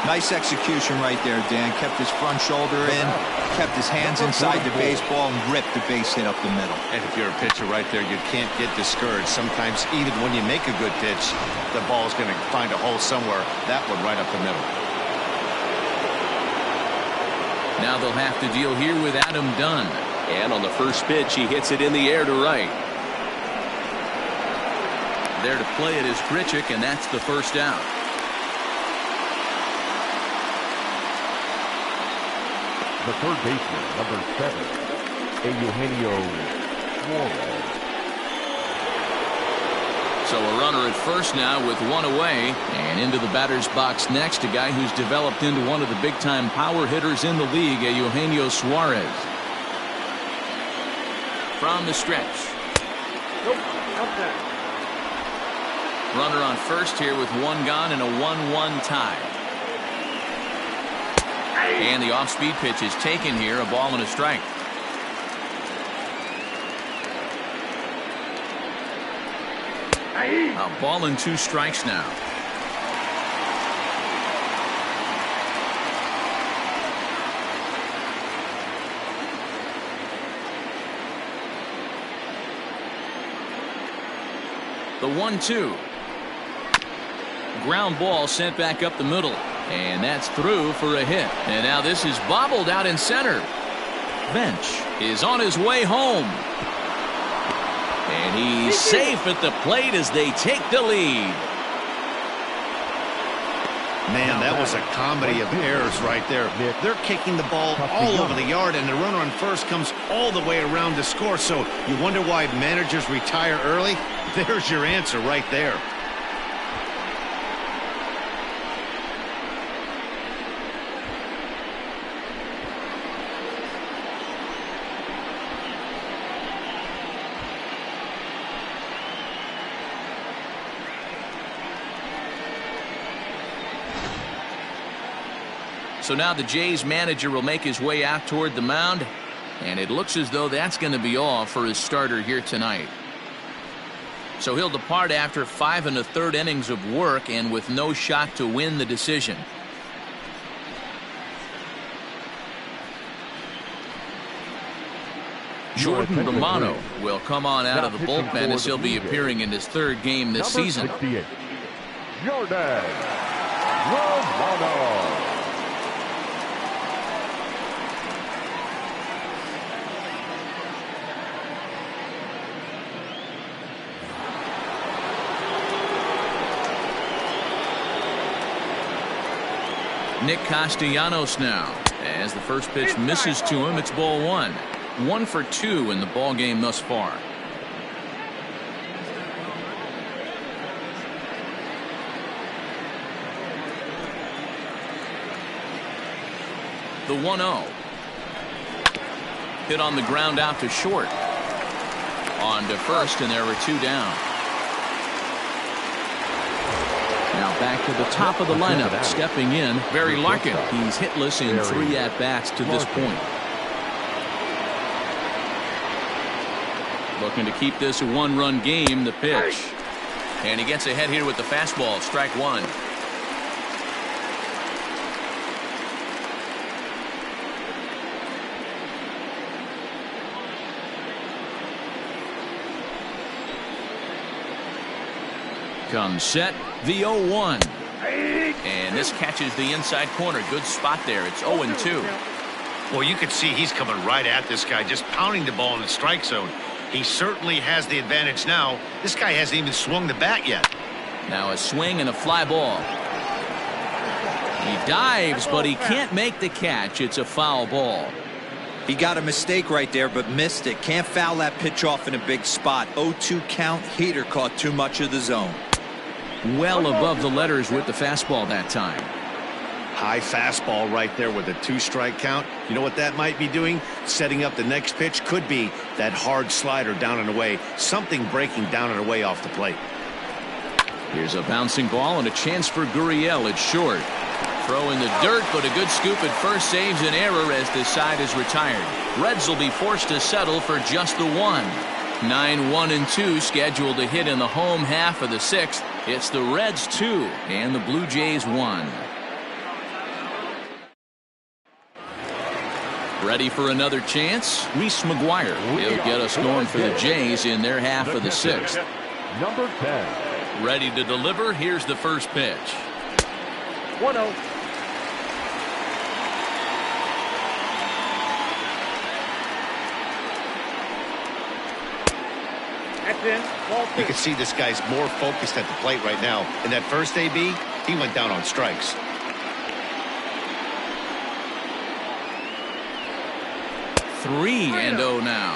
S4: Nice execution right there, Dan. Kept his front shoulder in, kept his hands inside the baseball, and ripped the base hit up the middle.
S2: And if you're a pitcher right there, you can't get discouraged. Sometimes even when you make a good pitch, the ball's going to find a hole somewhere. That one right up the middle.
S1: Now they'll have to deal here with Adam Dunn. And on the first pitch, he hits it in the air to right. There to play it is Grichuk, and that's the first out.
S3: The third baseman, number 7, Eugenio Suarez.
S1: So a runner at first now with one away, and into the batter's box next, a guy who's developed into one of the big-time power hitters in the league, Eugenio Suarez. From the stretch.
S5: Nope, out there.
S1: Runner on first here with one gone and a 1-1 tie. And the off-speed pitch is taken here, a ball and a strike. A ball and 2 strikes now. The 1-2. Ground ball sent back up the middle. And that's through for a hit. And now this is bobbled out in center. Bench is on his way home. And he's safe at the plate as they take the lead.
S2: Man, that was a comedy of errors right there. They're kicking the ball all over the yard, and the runner on first comes all the way around to score. So you wonder why managers retire early? There's your answer right there.
S1: So now the Jays manager will make his way out toward the mound, and it looks as though that's going to be all for his starter here tonight. So he'll depart after 5 1/3 innings of work and with no shot to win the decision. Jordan Romano will come on out of the bullpen as he'll be appearing in his 3rd game this season.
S3: Jordan Romano.
S1: Nick Castellanos now. As the first pitch misses to him, it's ball 1. 1 for 2 in the ball game thus far. The 1-0. Hit on the ground out to short. On to first, and there were 2 down. Now back to the top of the lineup, stepping in, Barry Larkin. He's hitless in 3 at-bats to this point. Looking to keep this a 1-run game, the pitch. And he gets ahead here with the fastball, strike 1. Comes set, the 0-1. And this catches the inside corner. Good spot there. It's 0-2.
S2: Well, you can see he's coming right at this guy, just pounding the ball in the strike zone. He certainly has the advantage now. This guy hasn't even swung the bat yet.
S1: Now a swing and a fly ball. He dives, but he can't make the catch. It's a foul ball.
S4: He got a mistake right there, but missed it. Can't foul that pitch off in a big spot. 0-2 count. Heater caught too much of the zone.
S1: Well above the letters with the fastball that time.
S2: High fastball right there with a 2-strike count. You know what that might be doing? Setting up the next pitch. Could be that hard slider down and away. Something breaking down and away off the plate.
S1: Here's a bouncing ball and a chance for Gurriel. It's short. Throw in the dirt, but a good scoop at first saves an error as this side is retired. Reds will be forced to settle for just the one. 9-1-2 scheduled to hit in the home half of the sixth. It's the Reds 2 and the Blue Jays 1. Ready for another chance? Reese McGuire. He'll get us going for the Jays in their half of the sixth.
S3: Number 10.
S1: Ready to deliver. Here's the first pitch.
S5: 1-0.
S2: You can see this guy's more focused at the plate right now. In that first AB, he went down on strikes.
S1: Three and 0 now.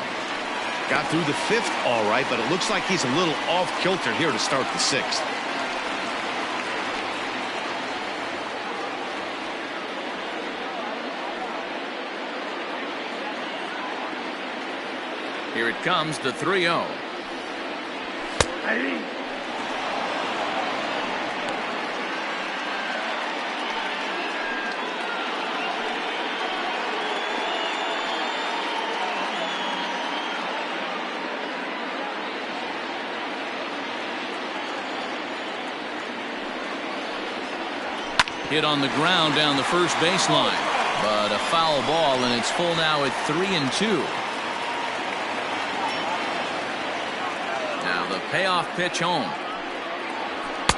S2: Got through the fifth all right, but it looks like he's a little off kilter here to start the sixth.
S1: Here it comes, the 3-0. Hit on the ground down the first baseline, but a foul ball, and it's full now at 3-2. Now the payoff pitch home.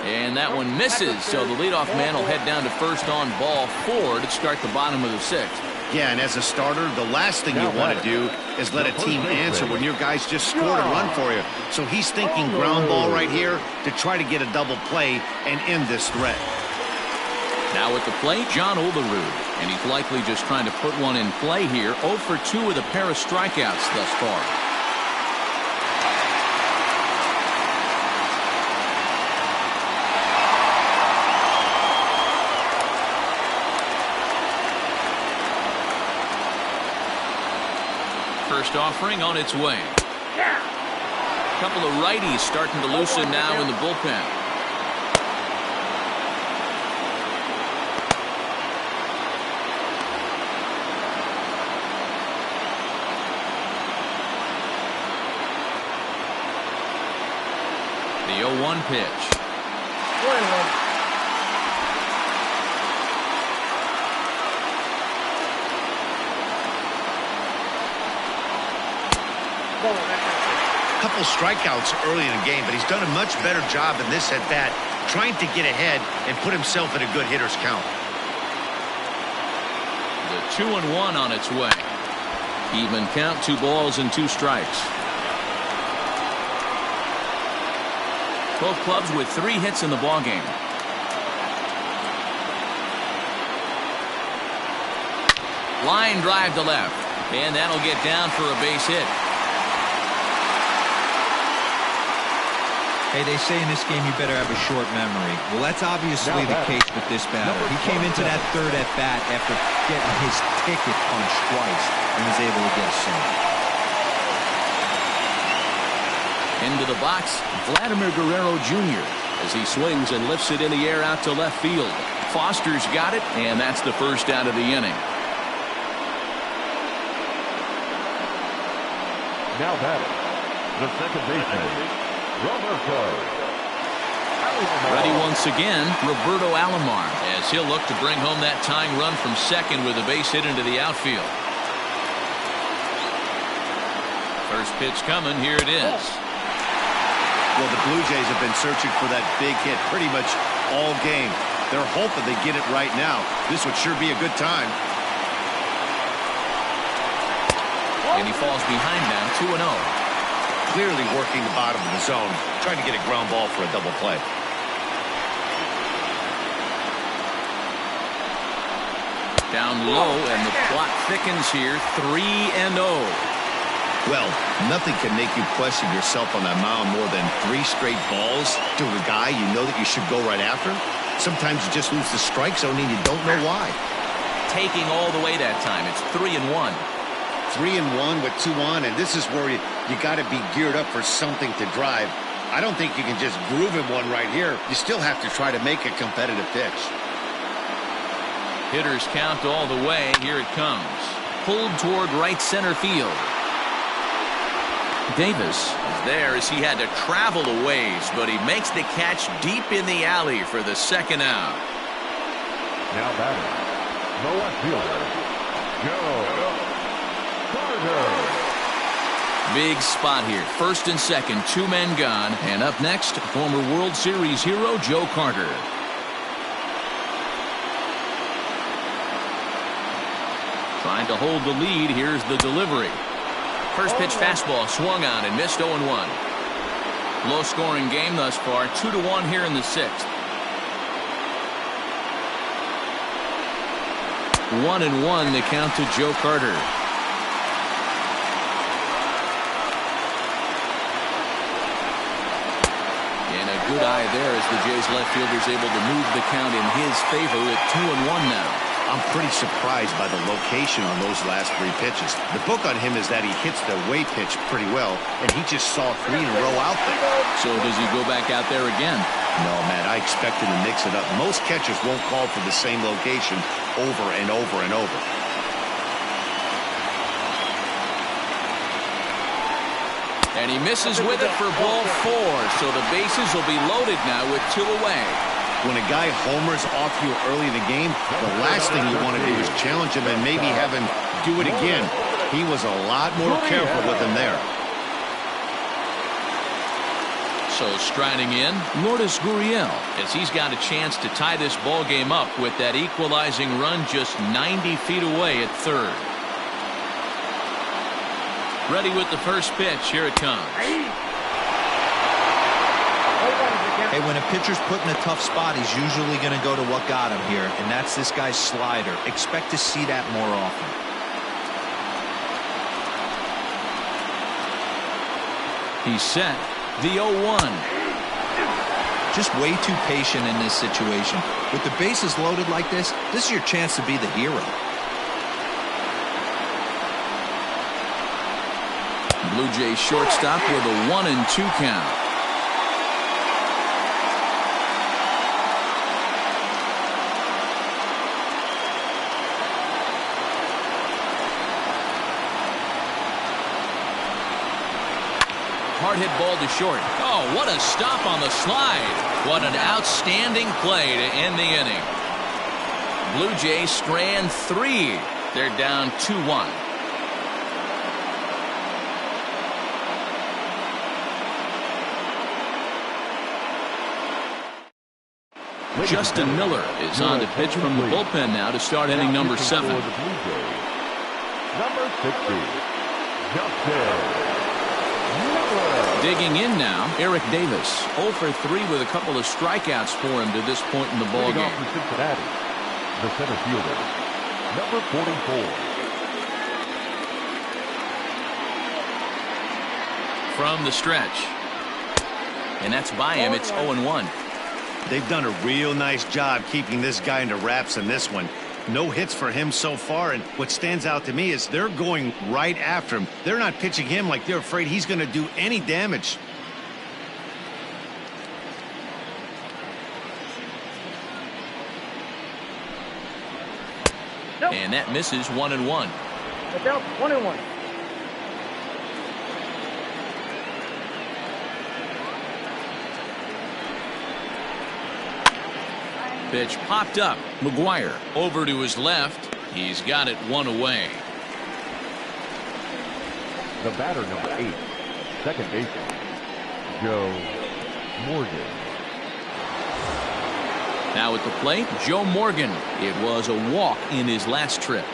S1: And that one misses, so the leadoff man will head down to first on ball 4 to start the bottom of the sixth.
S2: Yeah, and as a starter, the last thing you want to do is let a team answer when your guys just scored a run for you. So he's thinking ground ball right here to try to get a double play and end this threat.
S1: Now at the plate, John Olerud, and he's likely just trying to put one in play here. 0 for 2 with a pair of strikeouts thus far. First offering on its way. A couple of righties starting to loosen now in the bullpen. The 0-1 pitch.
S2: Couple strikeouts early in the game, but he's done a much better job in this at bat, trying to get ahead and put himself in a good hitter's count.
S1: The 2-1 on its way. Even count, 2 balls and 2 strikes. Both clubs with 3 hits in the ballgame. Line drive to left, and that'll get down for a base hit.
S4: Hey, they say in this game you better have a short memory. Well, that's obviously the case with this batter. He came into that third at bat after getting his ticket punched twice and was able to get a single.
S1: Into the box, Vladimir Guerrero Jr. as he swings and lifts it in the air out to left field. Foster's got it, and that's the first out of the inning.
S3: Now batting, the second baseman, Roberto.
S1: Ready once again, Roberto Alomar, as he'll look to bring home that tying run from second with a base hit into the outfield. First pitch coming, here it is.
S2: Well, the Blue Jays have been searching for that big hit pretty much all game. They're hoping they get it right now. This would sure be a good time.
S1: And he falls behind now, 2-0.
S2: clearly working the bottom of the zone, trying to get a ground ball for a double play.
S1: Down low, and the plot thickens here. 3-0.
S2: Well, nothing can make you question yourself on that mound more than 3 straight balls to a guy you know that you should go right after. Sometimes you just lose the strike zone and you don't know why.
S1: Taking all the way that time. It's 3-1.
S2: 3-1 with 2 on, and this is where you got to be geared up for something to drive. I don't think you can just groove him one right here. You still have to try to make a competitive pitch.
S1: Hitters count all the way. Here it comes. Pulled toward right center field. Davis is there as he had to travel a ways, but he makes the catch deep in the alley for the second out.
S3: Now batting, the left fielder, Joe Carter.
S1: Big spot here. First and second, 2 men gone. And up next, former World Series hero Joe Carter. Trying to hold the lead. Here's the delivery. First pitch fastball swung on and missed 0-1. Low scoring game thus far. 2-1 here in the 6th. 1-1 to count to Joe Carter. And a good eye there as the Jays left fielder is able to move the count in his favor at 2-1 now.
S2: I'm pretty surprised by the location on those last 3 pitches. The book on him is that he hits the away pitch pretty well, and he just saw 3 in a row out there.
S1: So does he go back out there again?
S2: No, man, I expect him to mix it up. Most catchers won't call for the same location over and over and over.
S1: And he misses with it for ball 4, so the bases will be loaded now with 2 away.
S2: When a guy homers off you early in the game, the last thing you want to do is challenge him and maybe have him do it again. He was a lot more careful with him there.
S1: So striding in, Lourdes Gurriel, as he's got a chance to tie this ball game up with that equalizing run just 90 feet away at third. Ready with the first pitch. Here it comes.
S4: Hey, when a pitcher's put in a tough spot, he's usually going to go to what got him here, and that's this guy's slider. Expect to see that more often.
S1: He's set. The 0-1.
S4: Just way too patient in this situation. With the bases loaded like this is your chance to be the hero.
S1: Blue Jays shortstop with a 1-2 count. Hard hit ball to short. Oh, what a stop on the slide. What an outstanding play to end the inning. Blue Jays strand 3. They're down 2-1. Justin Miller is on to pitch from the bullpen now to start inning number 7.
S3: Number 60, Justin.
S1: Digging in now, Eric Davis. 0 for 3 with a couple of strikeouts for him to this point in the ballgame.
S3: For Cincinnati, the center fielder, number 44.
S1: From the stretch. And that's by him. It's 0-1.
S2: They've done a real nice job keeping this guy into wraps in this one. No hits for him so far, and what stands out to me is they're going right after him. They're not pitching him like they're afraid he's going to do any damage.
S5: Nope.
S1: And that misses 1-1.
S5: That's out. 1-1.
S1: Pitch popped up. McGuire over to his left. He's got it 1 away.
S3: The batter, number 8, second baseman, Joe Morgan.
S1: Now at the plate, Joe Morgan. It was a walk in his last trip.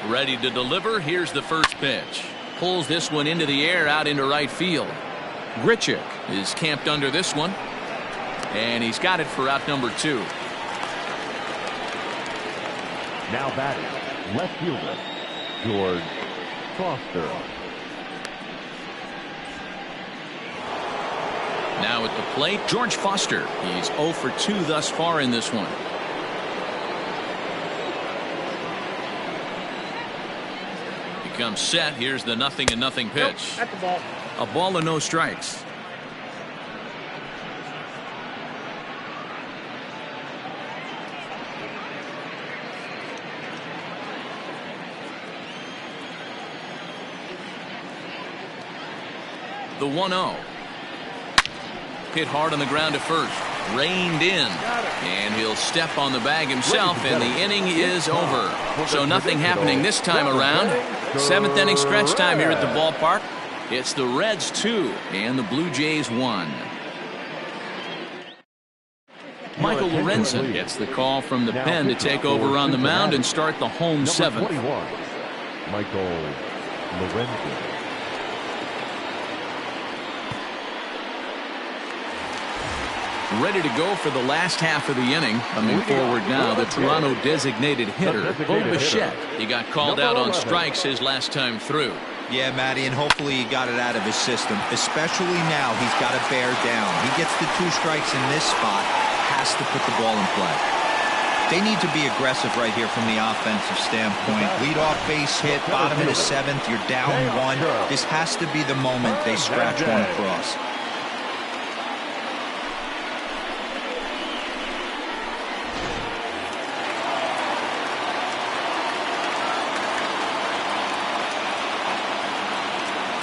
S1: Ready to deliver. Here's the first pitch. Pulls this one into the air out into right field. Grichuk is camped under this one. And he's got it for out number 2.
S3: Now batting, left fielder, George Foster.
S1: Now at the plate, George Foster. He's 0 for 2 thus far in this one. He comes set. Here's the 0-0 pitch.
S5: That's the ball.
S1: A ball and no strikes. The 1-0. Hit hard on the ground to first. Reined in. And he'll step on the bag himself, and the inning is over. So nothing happening this time around. 7th inning stretch time here at the ballpark. It's the Reds 2 and the Blue Jays 1. Michael Lorenzen gets the call from the pen to take over on the mound and start the home 7th.
S3: Michael Lorenzen.
S1: Ready to go for the last half of the inning. Coming forward now, the Toronto designated hitter, Bo Bichette. He got called out on strikes his last time through.
S4: Yeah, Matty, and hopefully he got it out of his system. Especially now, he's got to bear down. He gets the 2 strikes in this spot, has to put the ball in play. They need to be aggressive right here from the offensive standpoint. Lead-off base hit, bottom of the 7th, you're down 1. This has to be the moment they scratch one across.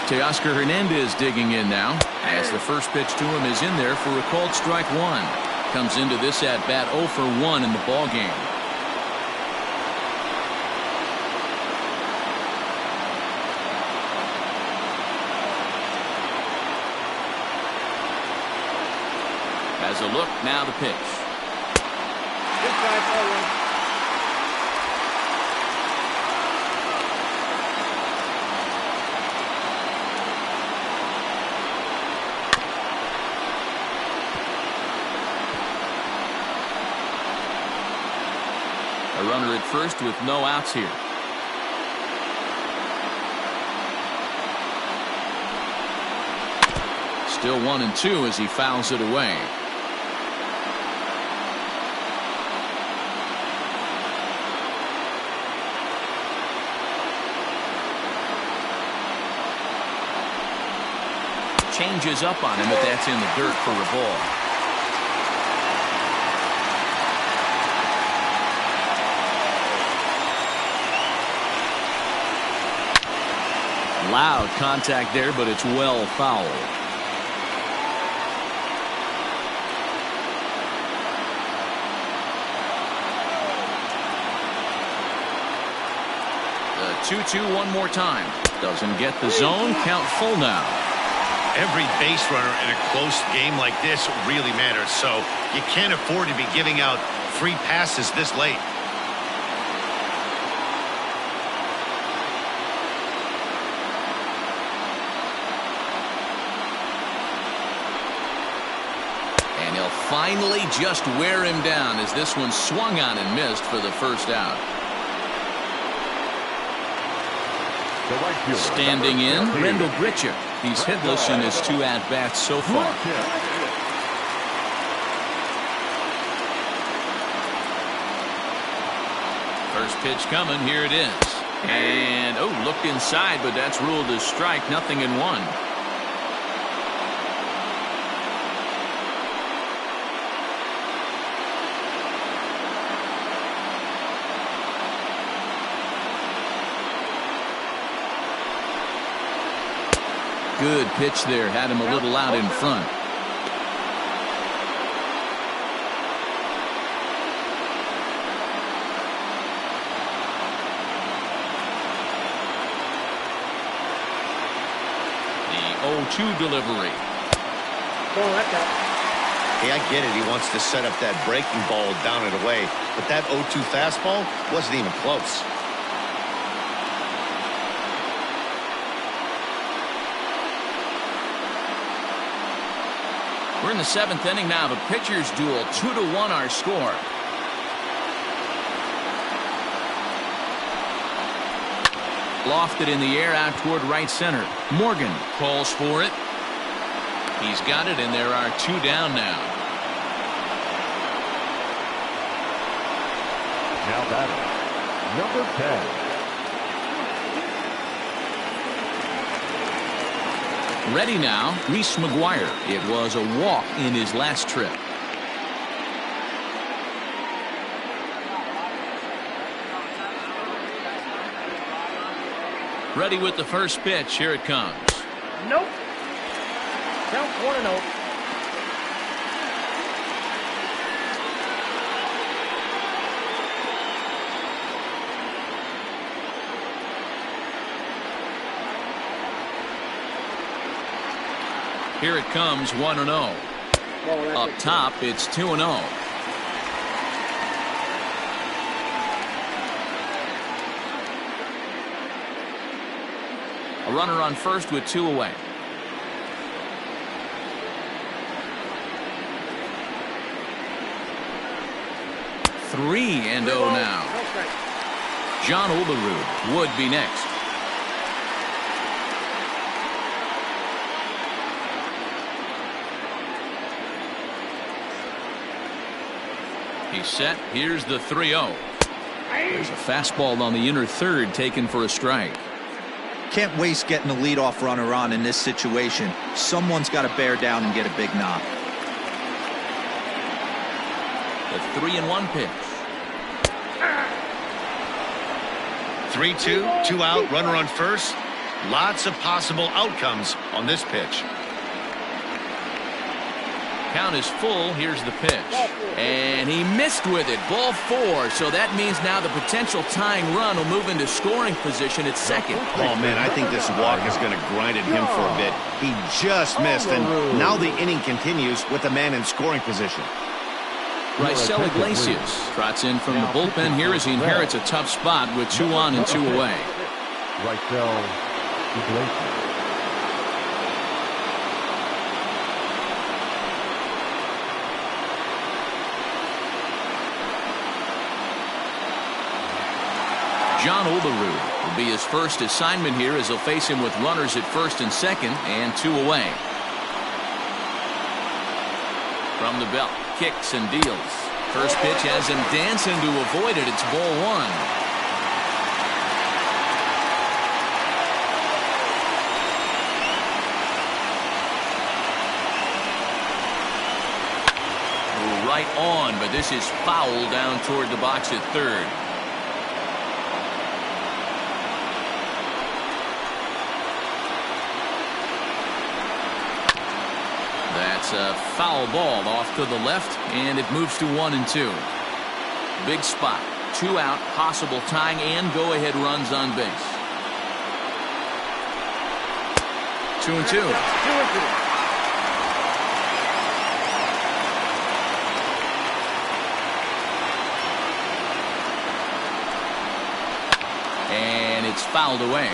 S1: Teoscar Hernandez digging in now, as the first pitch to him is in there for a called strike 1. Comes into this at bat 0 for 1 in the ball game. Has a look, now the pitch.
S5: Good try, ball 1.
S1: A runner at first with no outs here. Still 1-2 as he fouls it away. Changes up on him, but that's in the dirt for a ball. Loud contact there, but it's well fouled. The 2-2 one more time. Doesn't get the zone. Count full now.
S2: Every base runner in a close game like this really matters, so you can't afford to be giving out free passes this late.
S1: And he'll finally just wear him down as this one swung on and missed for the first out. Standing in, Rendell Grichuk. He's hitless in his 2 at-bats so far. First pitch coming, here it is. And, looked inside, but that's ruled as strike, 0-1. Good pitch there, had him a little out in front. The 0-2 delivery.
S2: Hey, I get it. He wants to set up that breaking ball down and away, but that 0-2 fastball wasn't even close.
S1: We're in the 7th inning now. The pitchers duel, 2-1 our score. Lofted in the air out toward right center. Morgan calls for it. He's got it, and there are 2 down now.
S3: Now batting, number 10.
S1: Ready now, Reese McGuire. It was a walk in his last trip. Ready with the first pitch. Here it comes.
S5: Nope. Count 1-0.
S1: Here it comes, 1-0. Up top, it's 2-0. A runner on first with 2 away. Three and 0 now. John Olerud would be next. He's set. Here's the 3-0. There's a fastball on the inner third taken for a strike.
S4: Can't waste getting the leadoff runner on in this situation. Someone's got to bear down and get a big knock.
S1: The 3-1 pitch.
S2: 3-2, 2 out, runner on first. Lots of possible outcomes on this pitch.
S1: Count is full. Here's the pitch. And he missed with it. Ball 4. So that means now the potential tying run will move into scoring position at second.
S2: Oh, man, I think this walk is going to grind at him for a bit. He just missed, and now the inning continues with a man in scoring position.
S1: Raisel Iglesias trots in from the bullpen here as he inherits a tough spot with 2 on and 2 away.
S3: Raisel Iglesias.
S1: John Olerud will be his first assignment here as he'll face him with runners at first and second and 2 away. From the belt, kicks and deals. First pitch has him dancing to avoid it. It's ball 1. Right on, but this is foul down toward the box at third. That's a foul ball off to the left, and it moves to 1 and 2. Big spot. 2 out, possible tying and go-ahead runs on base. 2 and 2.
S5: 2 and 2.
S1: And it's fouled away.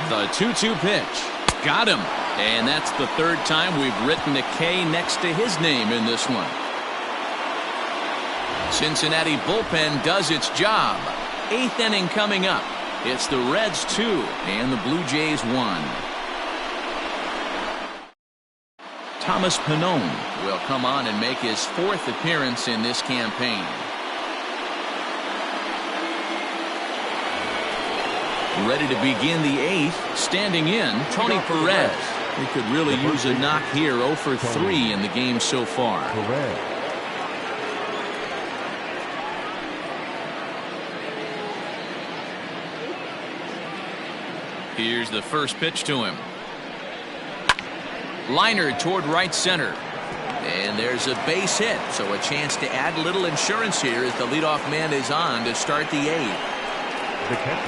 S1: The 2-2 pitch. Got him. And that's the 3rd time we've written a K next to his name in this one. Cincinnati bullpen does its job. 8th inning coming up. It's the Reds 2 and the Blue Jays 1. Thomas Pannone will come on and make his 4th appearance in this campaign. Ready to begin the 8th. Standing in, Tony Perez. He could really use a knock here. 0 for 3 in the game so far. Here's the first pitch to him. Liner toward right center. And there's a base hit, so a chance to add a little insurance here as the leadoff man is on to start the 8th.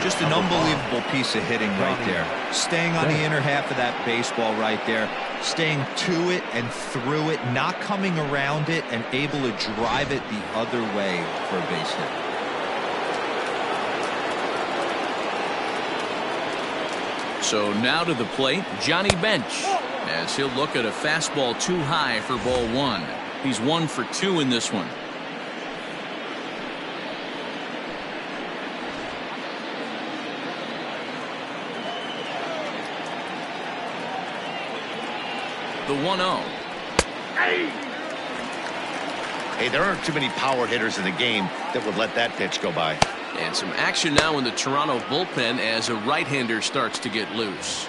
S4: Just an unbelievable piece of hitting right there. Staying on the inner half of that baseball right there. Staying to it and through it, not coming around it, and able to drive it the other way for a base hit.
S1: So now to the plate, Johnny Bench, as he'll look at a fastball too high for ball one. He's 1 for 2 in this one. The 1-0.
S2: Hey, there aren't too many power hitters in the game that would let that pitch go by.
S7: And some action now in the Toronto bullpen as a right-hander starts to get loose.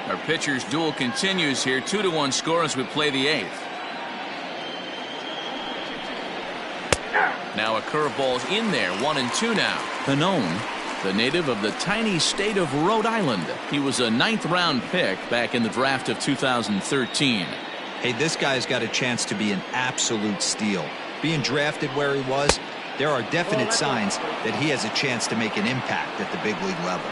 S1: Our pitcher's duel continues here. 2-1 score as we play the 8th. Now a curveball's in there. 1-2 now. Hanone, the native of the tiny state of Rhode Island. He was a 9th-round pick back in the draft of 2013.
S4: Hey, this guy's got a chance to be an absolute steal. Being drafted where he was, there are definite signs that he has a chance to make an impact at the big league level.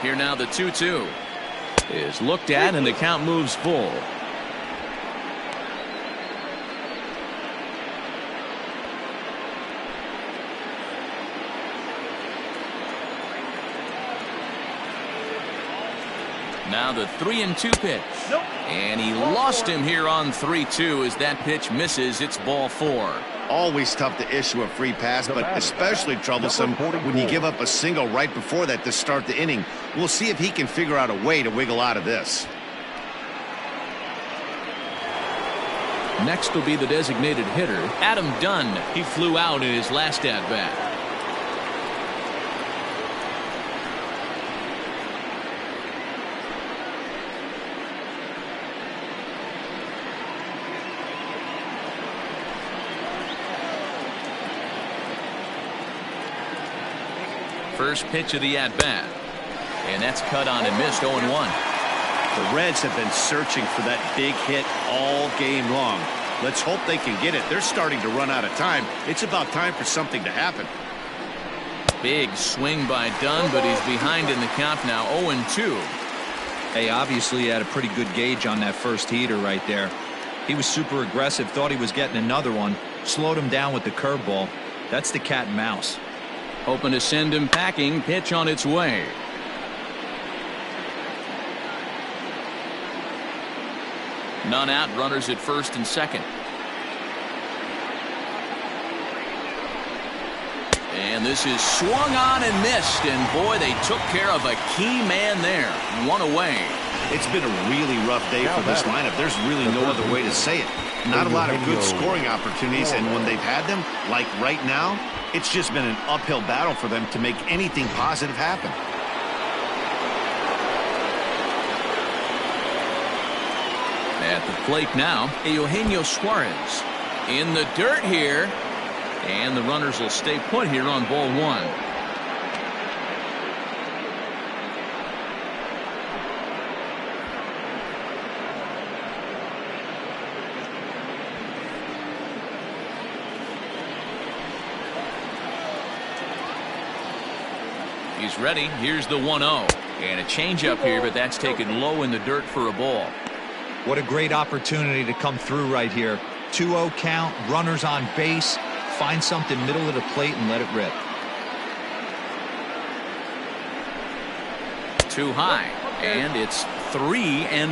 S1: Here now the 2-2 is looked at and the count moves full. Now the 3-2 pitch. And he lost him here on 3-2 as that pitch misses. It's ball 4.
S2: Always tough to issue a free pass, but especially troublesome when you give up a single right before that to start the inning. We'll see if he can figure out a way to wiggle out of this.
S1: Next will be the designated hitter, Adam Dunn. He flew out in his last at-bat. First pitch of the at-bat. And that's cut on and missed. 0-1.
S2: The Reds have been searching for that big hit all game long. Let's hope they can get it. They're starting to run out of time. It's about time for something to happen.
S1: Big swing by Dunn, but he's behind in the count now. 0-2.
S4: Hey, obviously he had a pretty good gauge on that first heater right there. He was super aggressive, thought he was getting another one, slowed him down with the curveball. That's the cat and mouse.
S1: Hoping to send him packing. Pitch on its way. None out. Runners at first and second. And this is swung on and missed. And boy, they took care of a key man there. 1 away.
S2: It's been a really rough day for this lineup. There's really no other way to say it. Not a lot of good scoring opportunities, and when they've had them, like right now, it's just been an uphill battle for them to make anything positive happen.
S1: At the plate now, Eugenio Suarez in the dirt here, and the runners will stay put here on ball 1. He's ready. Here's the 1-0. And a changeup here, but that's taken low in the dirt for a ball.
S4: What a great opportunity to come through right here. 2-0 count, runners on base. Find something middle of the plate and let it rip.
S1: Too high. And it's 3-0.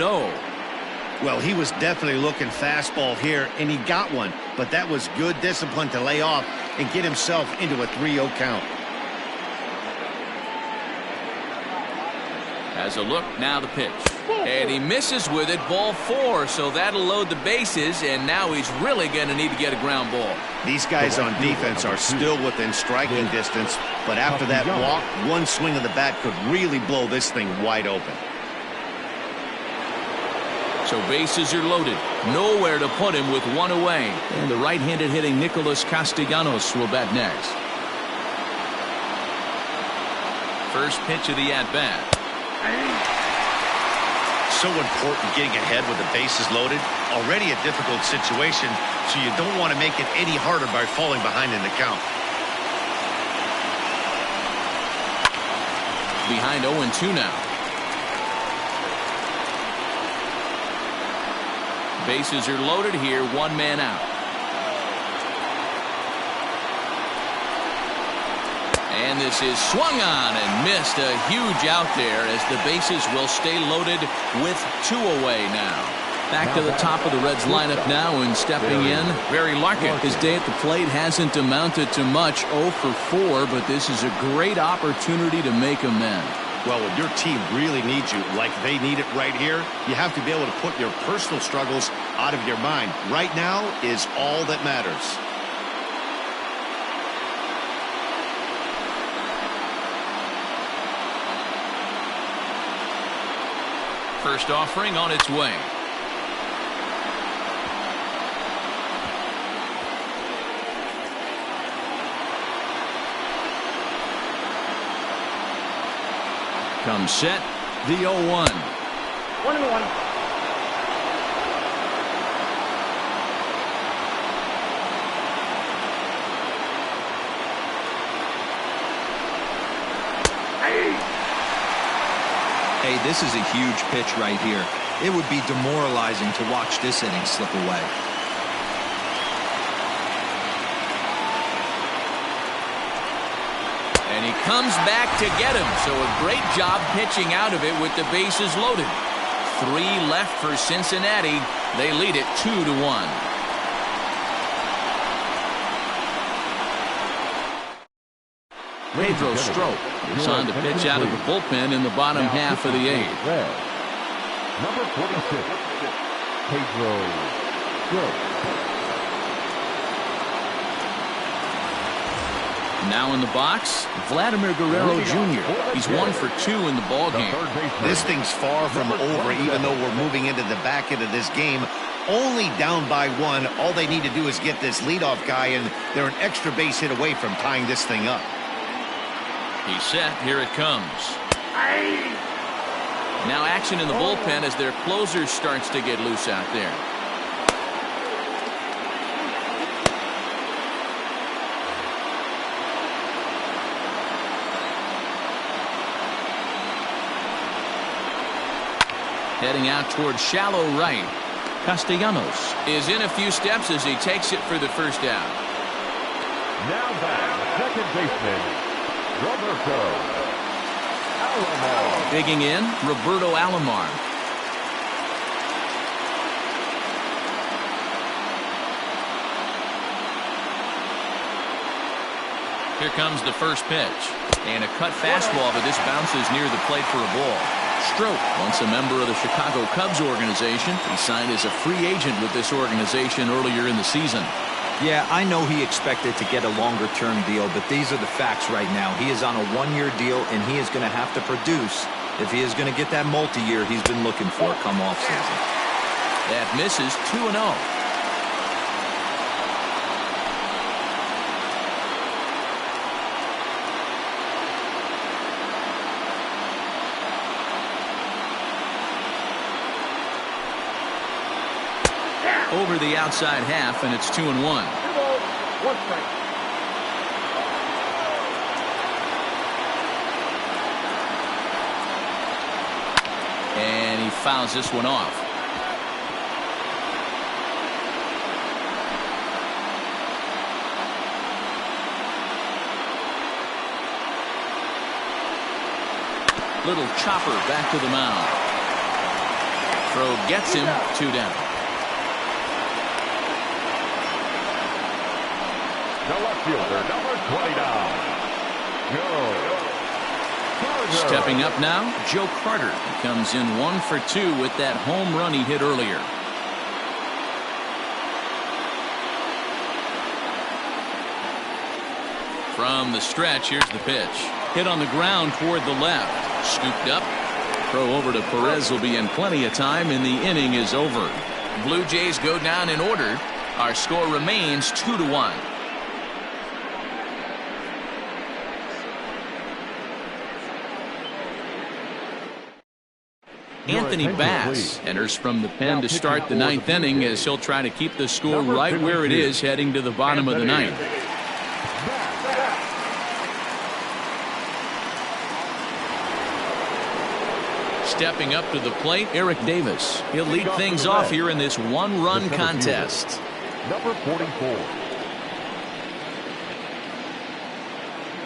S2: Well, he was definitely looking fastball here, and he got one. But that was good discipline to lay off and get himself into a 3-0 count.
S1: Has a look, now the pitch. And he misses with it, ball 4, so that'll load the bases, and now he's really going to need to get a ground ball.
S2: These guys on defense are still within striking distance, but after that walk, one swing of the bat could really blow this thing wide open.
S1: So bases are loaded. Nowhere to put him with 1 away. And the right-handed hitting Nicholas Castellanos will bat next. First pitch of the at-bat.
S2: So important getting ahead with the bases loaded. Already a difficult situation, so you don't want to make it any harder by falling behind in the count.
S1: Behind 0-2 now. Bases are loaded here, one man out. And this is swung on and missed. A huge out there as the bases will stay loaded with 2 away now. Back to the top of the Reds lineup now, and stepping in, Barry Larkin. His day at the plate hasn't amounted to much, 0 for 4, but this is a great opportunity to make amends.
S2: Well, when your team really needs you, like they need it right here, you have to be able to put your personal struggles out of your mind. Right now is all that matters.
S1: First offering on its way. Comes set, the 0-1.
S5: 1-1.
S4: Hey, this is a huge pitch right here. It would be demoralizing to watch this inning slip away.
S1: And he comes back to get him. So a great job pitching out of it with the bases loaded. 3 left for Cincinnati. They lead it 2-1. Pedro Strop is on to pitch out of the bullpen in the bottom half of the 8th.
S3: Number 46, Pedro Strop.
S1: Now in the box, Vladimir Guerrero Jr. He's 1 for 2 in the ballgame.
S2: This thing's far from over, even though we're moving into the back end of this game. Only down by 1. All they need to do is get this leadoff guy, and they're an extra base hit away from tying this thing up.
S1: He's set. Here it comes. Now action in the bullpen as their closer starts to get loose out there. Heading out towards shallow right. Castellanos is in a few steps as he takes it for the first out.
S3: Now back, second baseman, Roberto Alomar.
S1: Digging in, Roberto Alomar. Here comes the first pitch. And a cut fastball, but this bounces near the plate for a ball. Strop, once a member of the Chicago Cubs organization, he signed as a free agent with this organization earlier in the season.
S4: Yeah, I know he expected to get a longer-term deal, but these are the facts right now. He is on a 1-year deal, and he is going to have to produce if he is going to get that multi-year he's been looking for come off-season.
S1: That misses 2-0. Over the outside half, and it's 2-1.
S5: 2 balls, 1 strike.
S1: And he fouls this one off. Little chopper back to the mound. Throw gets him, 2 down.
S3: The left fielder, number 20 down. Joe Carter.
S1: Stepping up now, Joe Carter. He comes in 1 for 2 with that home run he hit earlier. From the stretch, here's the pitch. Hit on the ground toward the left. Scooped up. Throw over to Perez will be in plenty of time, and the inning is over. Blue Jays go down in order. Our score remains 2-1. Anthony Bass enters from the pen to start the 9th inning as he'll try to keep the score right where it is heading to the bottom of the 9th. Stepping up to the plate, Eric Davis. He'll lead things off here in this one-run contest.
S3: Number 44.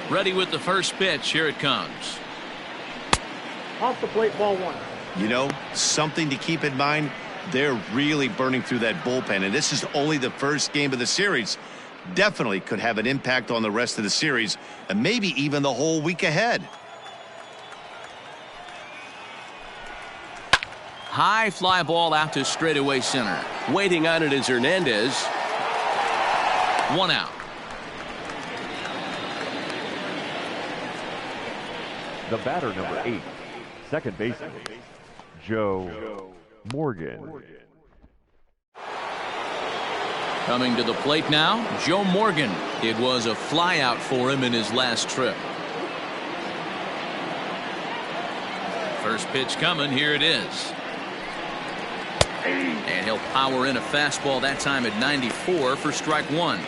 S1: Ready with the first pitch. Here it comes.
S5: Off the plate, ball one.
S2: You know, something to keep in mind, they're really burning through that bullpen, and this is only the first game of the series. Definitely could have an impact on the rest of the series, and maybe even the whole week ahead.
S1: High fly ball out to straightaway center.
S7: Waiting on it is Hernandez.
S1: 1 out.
S3: The batter, number 8. Second baseman, Joe Morgan.
S1: Coming to the plate now, Joe Morgan. It was a flyout for him in his last trip. First pitch coming. Here it is. And he'll power in a fastball that time at 94 for strike one.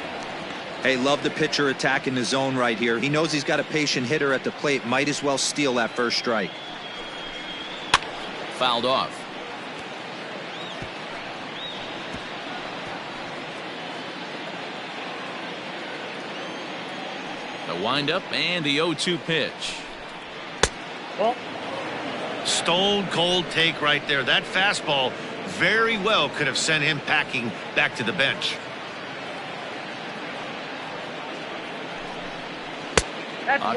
S4: Hey, love the pitcher attacking the zone right here. He knows he's got a patient hitter at the plate. Might as well steal that first strike.
S1: Fouled off. The windup and the 0-2 pitch.
S5: Ball.
S2: Stone cold take right there. That fastball very well could have sent him packing back to the bench.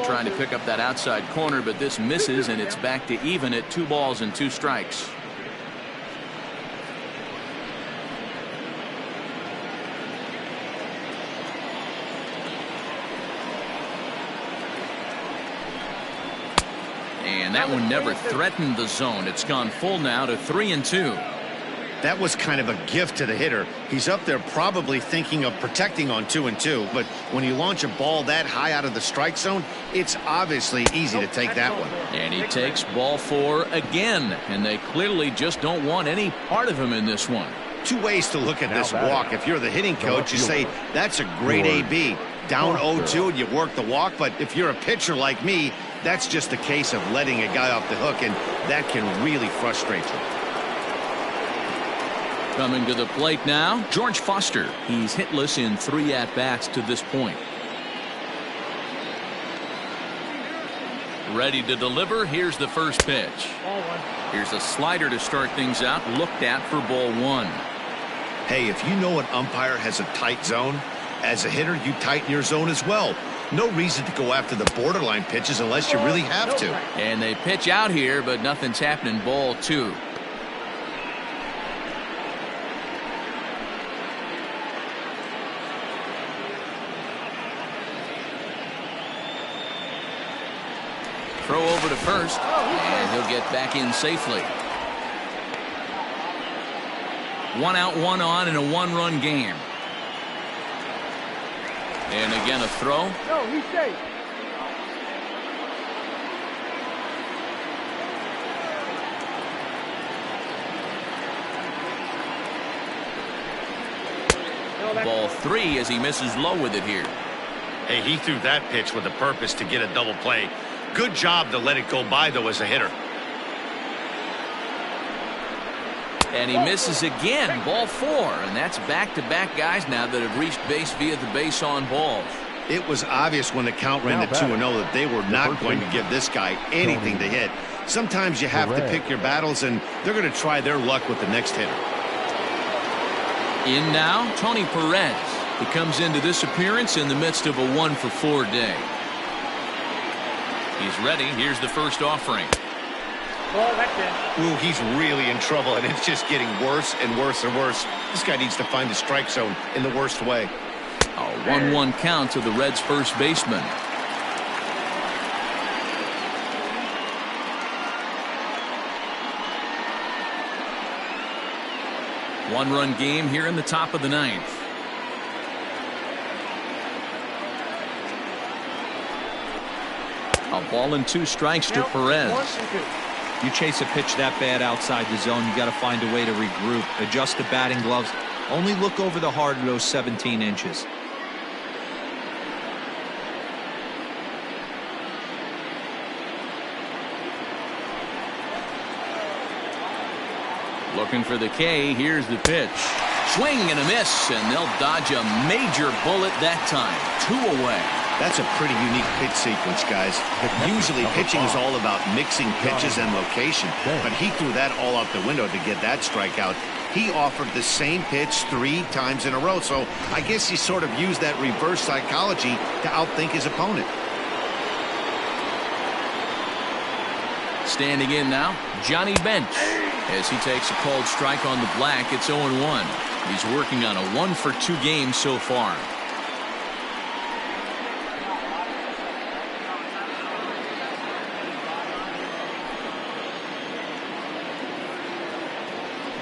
S1: Trying to pick up that outside corner, but this misses, and it's back to even at 2 balls and 2 strikes. And that one never threatened the zone. It's gone full now to 3-2.
S2: That was kind of a gift to the hitter. He's up there probably thinking of protecting on 2-2, but when you launch a ball that high out of the strike zone, it's obviously easy to take that one.
S1: And he takes ball 4 again, and they clearly just don't want any part of him in this one.
S2: 2 ways to look at this walk. If you're the hitting coach, you say, that's a great AB. Down 0-2 and you work the walk, but if you're a pitcher like me, that's just a case of letting a guy off the hook, and that can really frustrate you.
S1: Coming to the plate now, George Foster. He's hitless in 3 at-bats to this point. Ready to deliver. Here's the first pitch.
S5: Ball one.
S1: Here's a slider to start things out. Looked at for ball 1.
S2: Hey, if you know an umpire has a tight zone, as a hitter, you tighten your zone as well. No reason to go after the borderline pitches unless you really have to.
S1: And they pitch out here, but nothing's happening. Ball 2. Throw over to first, and he'll get back in safely. 1 out, 1 on in a 1-run game. And again a throw.
S5: No, he's safe.
S1: Ball 3 as he misses low with it here.
S2: Hey, he threw that pitch with a purpose to get a double play. Good job to let it go by, though, as a hitter.
S1: And he misses again. Ball 4. And that's back-to-back guys now that have reached base via the base on balls.
S2: It was obvious when the count ran to 2-0 that they were not going to give this guy anything to hit. Sometimes you have to pick your battles, and they're going to try their luck with the next hitter.
S1: In now, Tony Perez. He comes into this appearance in the midst of a 1-for-4 day. He's ready. Here's the first offering.
S5: Ball, that's it.
S2: Ooh, he's really in trouble, and it's just getting worse and worse and worse. This guy needs to find the strike zone in the worst way.
S1: A 1-1 count to the Reds' first baseman. One-run game here in the top of the 9th. A ball and 2 strikes to Perez.
S5: 1-2.
S4: You chase a pitch that bad outside the zone, you got to find a way to regroup, adjust the batting gloves. Only look over the heart of those 17 inches.
S1: Looking for the K. Here's the pitch. Swing and a miss, and they'll dodge a major bullet that time. 2 away.
S2: That's a pretty unique pitch sequence, guys. Usually pitching is all about mixing pitches and location, but he threw that all out the window to get that strikeout. He offered the same pitch 3 times in a row, so I guess he sort of used that reverse psychology to outthink his opponent.
S1: Standing in now, Johnny Bench. As he takes a called strike on the black, it's 0-1. He's working on a 1-for-2 game so far.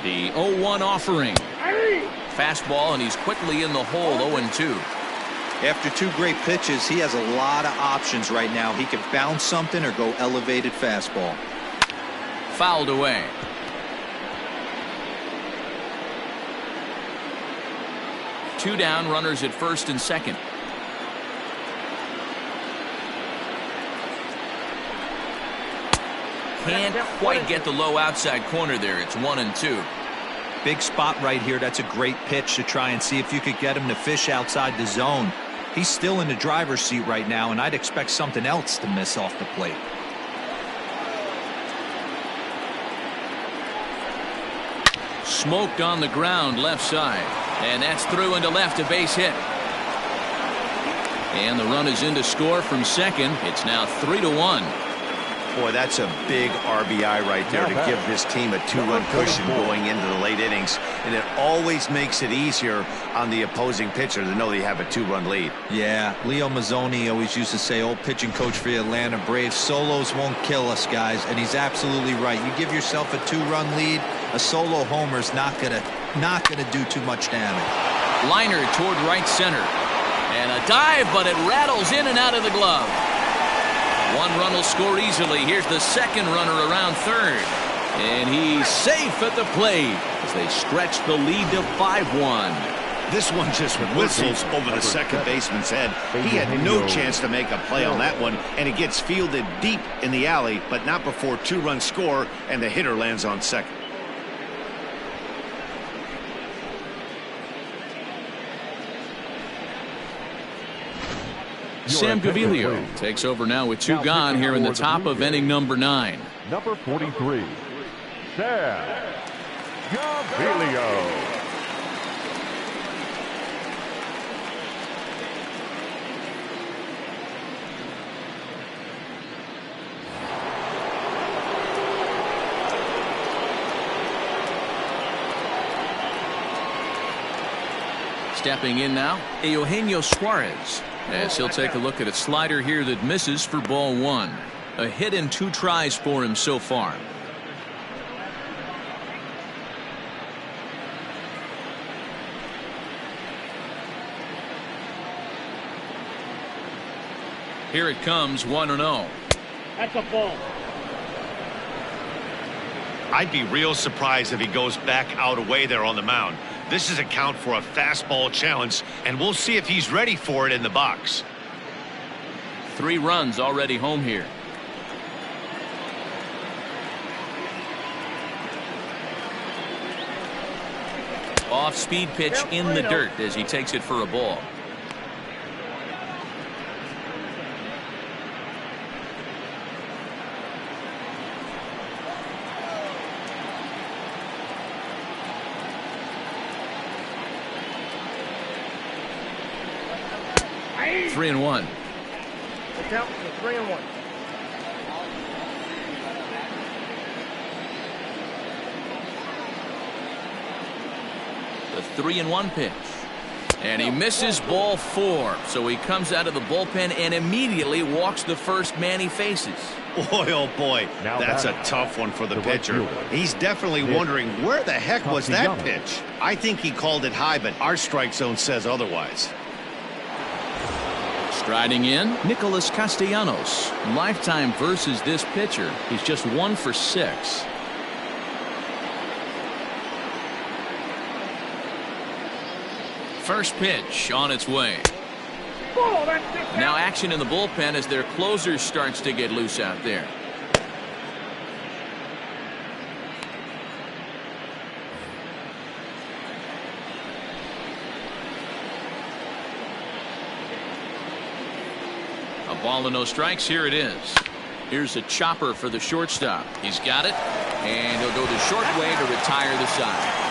S1: The 0-1 offering. Fastball, and he's quickly in the hole. 0-2.
S4: After 2 great pitches, he has a lot of options right now. He can bounce something or go elevated fastball.
S1: Fouled away. Two down, runners at first and second. Can't quite get the low outside corner there. It's 1-2.
S4: Big spot right here. That's a great pitch to try and see if you could get him to fish outside the zone. He's still in the driver's seat right now, and I'd expect something else to miss off the plate.
S1: Smoked on the ground left side, and that's through into left, a base hit. And the run is in to score from second. It's now 3-1.
S2: Boy, that's a big RBI right there to give this team a 2-run cushion going into the late innings. And it always makes it easier on the opposing pitcher to know they have a 2-run lead.
S4: Yeah, Leo Mazzoni always used to say, old pitching coach for the Atlanta Braves, solos won't kill us, guys. And he's absolutely right. You give yourself a 2-run lead, a solo homer's not gonna do too much damage.
S1: Liner toward right center. And a dive, but it rattles in and out of the glove. 1 run will score easily. Here's the second runner around third. And he's safe at the plate as they stretch the lead to 5-1.
S2: This one just whistles over the second baseman's head. He had no chance to make a play on that one, and it gets fielded deep in the alley, but not before 2-run score, and the hitter lands on second.
S1: Sam Gaviglio takes over now with 2 gone here in the top of inning number 9.
S3: Number 43, Sam Gaviglio.
S1: Stepping in now, Eugenio Suarez. As he'll take a look at a slider here that misses for ball 1. A hit in 2 tries for him so far. Here it comes, 1-0.
S5: That's a ball.
S2: I'd be real surprised if he goes back out away there on the mound. This is a count for a fastball challenge, and we'll see if he's ready for it in the box.
S1: 3 runs already home here. Off-speed pitch in the dirt as he takes it for a ball. Three and 1.
S5: The count is 3-1.
S1: The 3-1 pitch. And he misses ball 4. So he comes out of the bullpen and immediately walks the first man he faces.
S2: Boy, oh boy, that's a tough one for the pitcher. He's definitely wondering, where the heck was that pitch? I think he called it high, but our strike zone says otherwise.
S1: Striding in, Nicholas Castellanos. Lifetime versus this pitcher. He's just 1 for 6. First pitch on its way. Now action in the bullpen as their closer starts to get loose out there. Ball and no strikes. Here it is. Here's a chopper for the shortstop. He's got it, and he'll go the short way to retire the side.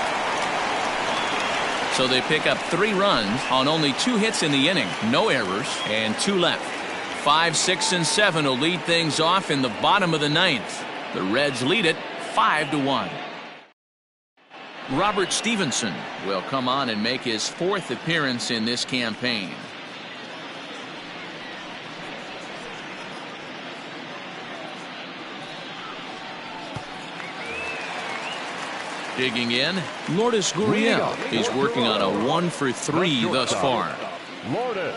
S1: So they pick up 3 runs on only 2 hits in the inning. No errors, and 2 left. 5, 6, and 7 will lead things off in the bottom of the 9th. The Reds lead it 5-1. Robert Stevenson will come on and make his 4th appearance in this campaign. Digging in, Lourdes Gurriel. He's working on a 1 for 3 thus far.
S3: Lourdes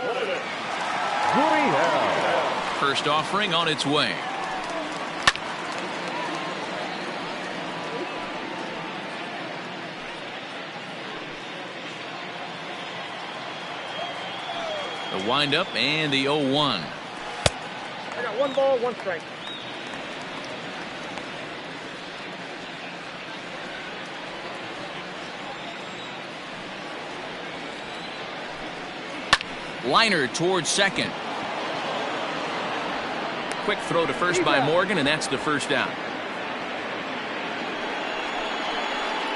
S3: Gurriel.
S1: First offering on its way. The windup and the 0-1.
S5: I got 1 ball, 1 strike.
S1: Liner towards second. Quick throw to first by Morgan, and that's the first out.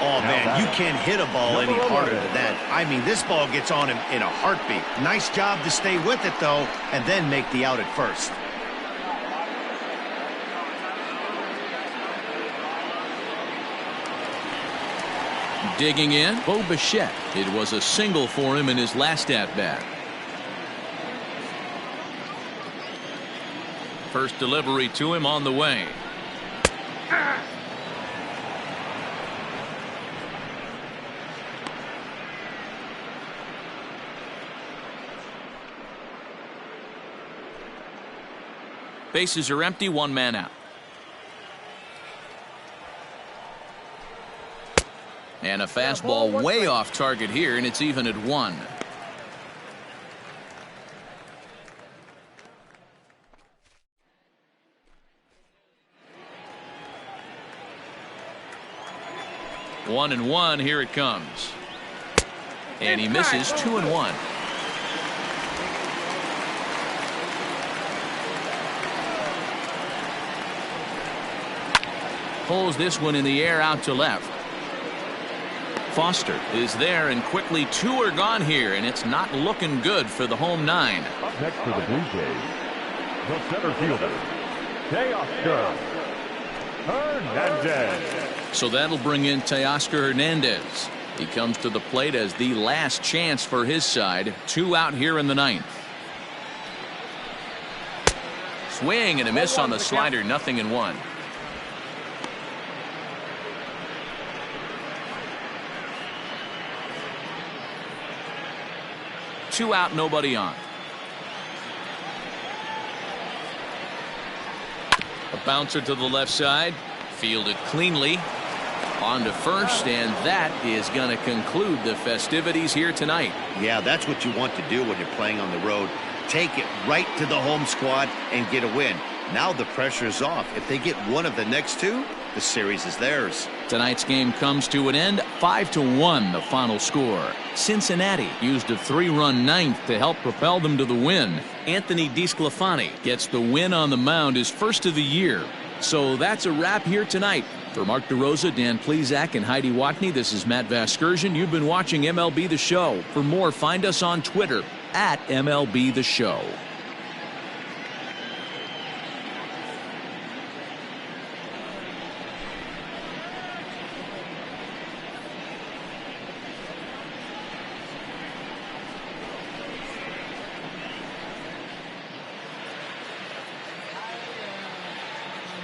S2: Oh, man, you can't hit a ball any harder than that. I mean, this ball gets on him in a heartbeat. Nice job to stay with it, though, and then make the out at first.
S1: Digging in, Bo Bichette. It was a single for him in his last at-bat. First delivery to him on the way. Bases are empty, 1 man out. And a fastball way off target here, and it's even at 1. One and 1, here it comes. And he misses 2 and 1. Pulls this one in the air out to left. Foster is there, and quickly 2 are gone here, and it's not looking good for the home 9.
S3: Up next for the Blue Jays, the center fielder, Teoscar Hernandez.
S1: So that'll bring in Teoscar Hernandez. He comes to the plate as the last chance for his side. 2 out here in the 9th. Swing and a miss on the slider, 0-1. Two out, nobody on. A bouncer to the left side, fielded cleanly. On to first, and that is going to conclude the festivities here tonight.
S2: Yeah, that's what you want to do when you're playing on the road. Take it right to the home squad and get a win. Now the pressure is off. If they get one of the next 2, the series is theirs.
S1: Tonight's game comes to an end, 5-1 the final score. Cincinnati used a 3-run 9th to help propel them to the win. Anthony DeSclafani gets the win on the mound, his first of the year. So that's a wrap here tonight. For Mark DeRosa, Dan Plesac, and Heidi Watney, this is Matt Vasgersian. You've been watching MLB The Show. For more, find us on Twitter at MLB The Show.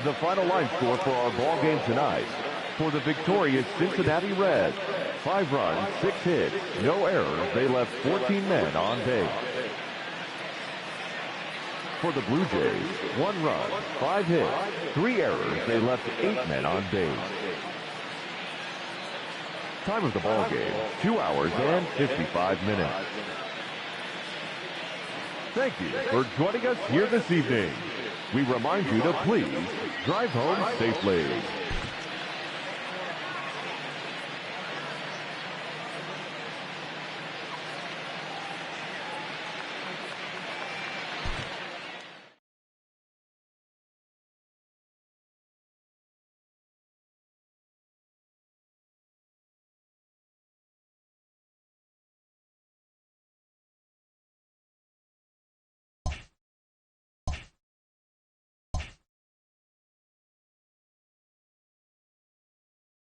S3: The final line score for our ball game tonight. For the victorious Cincinnati Reds, 5 runs, 6 hits, no errors. They left 14 men on base. For the Blue Jays, 1 run, 5 hits, 3 errors. They left 8 men on base. Time of the ball game, 2 hours and 55 minutes. Thank you for joining us here this evening. We remind you to please drive home safely.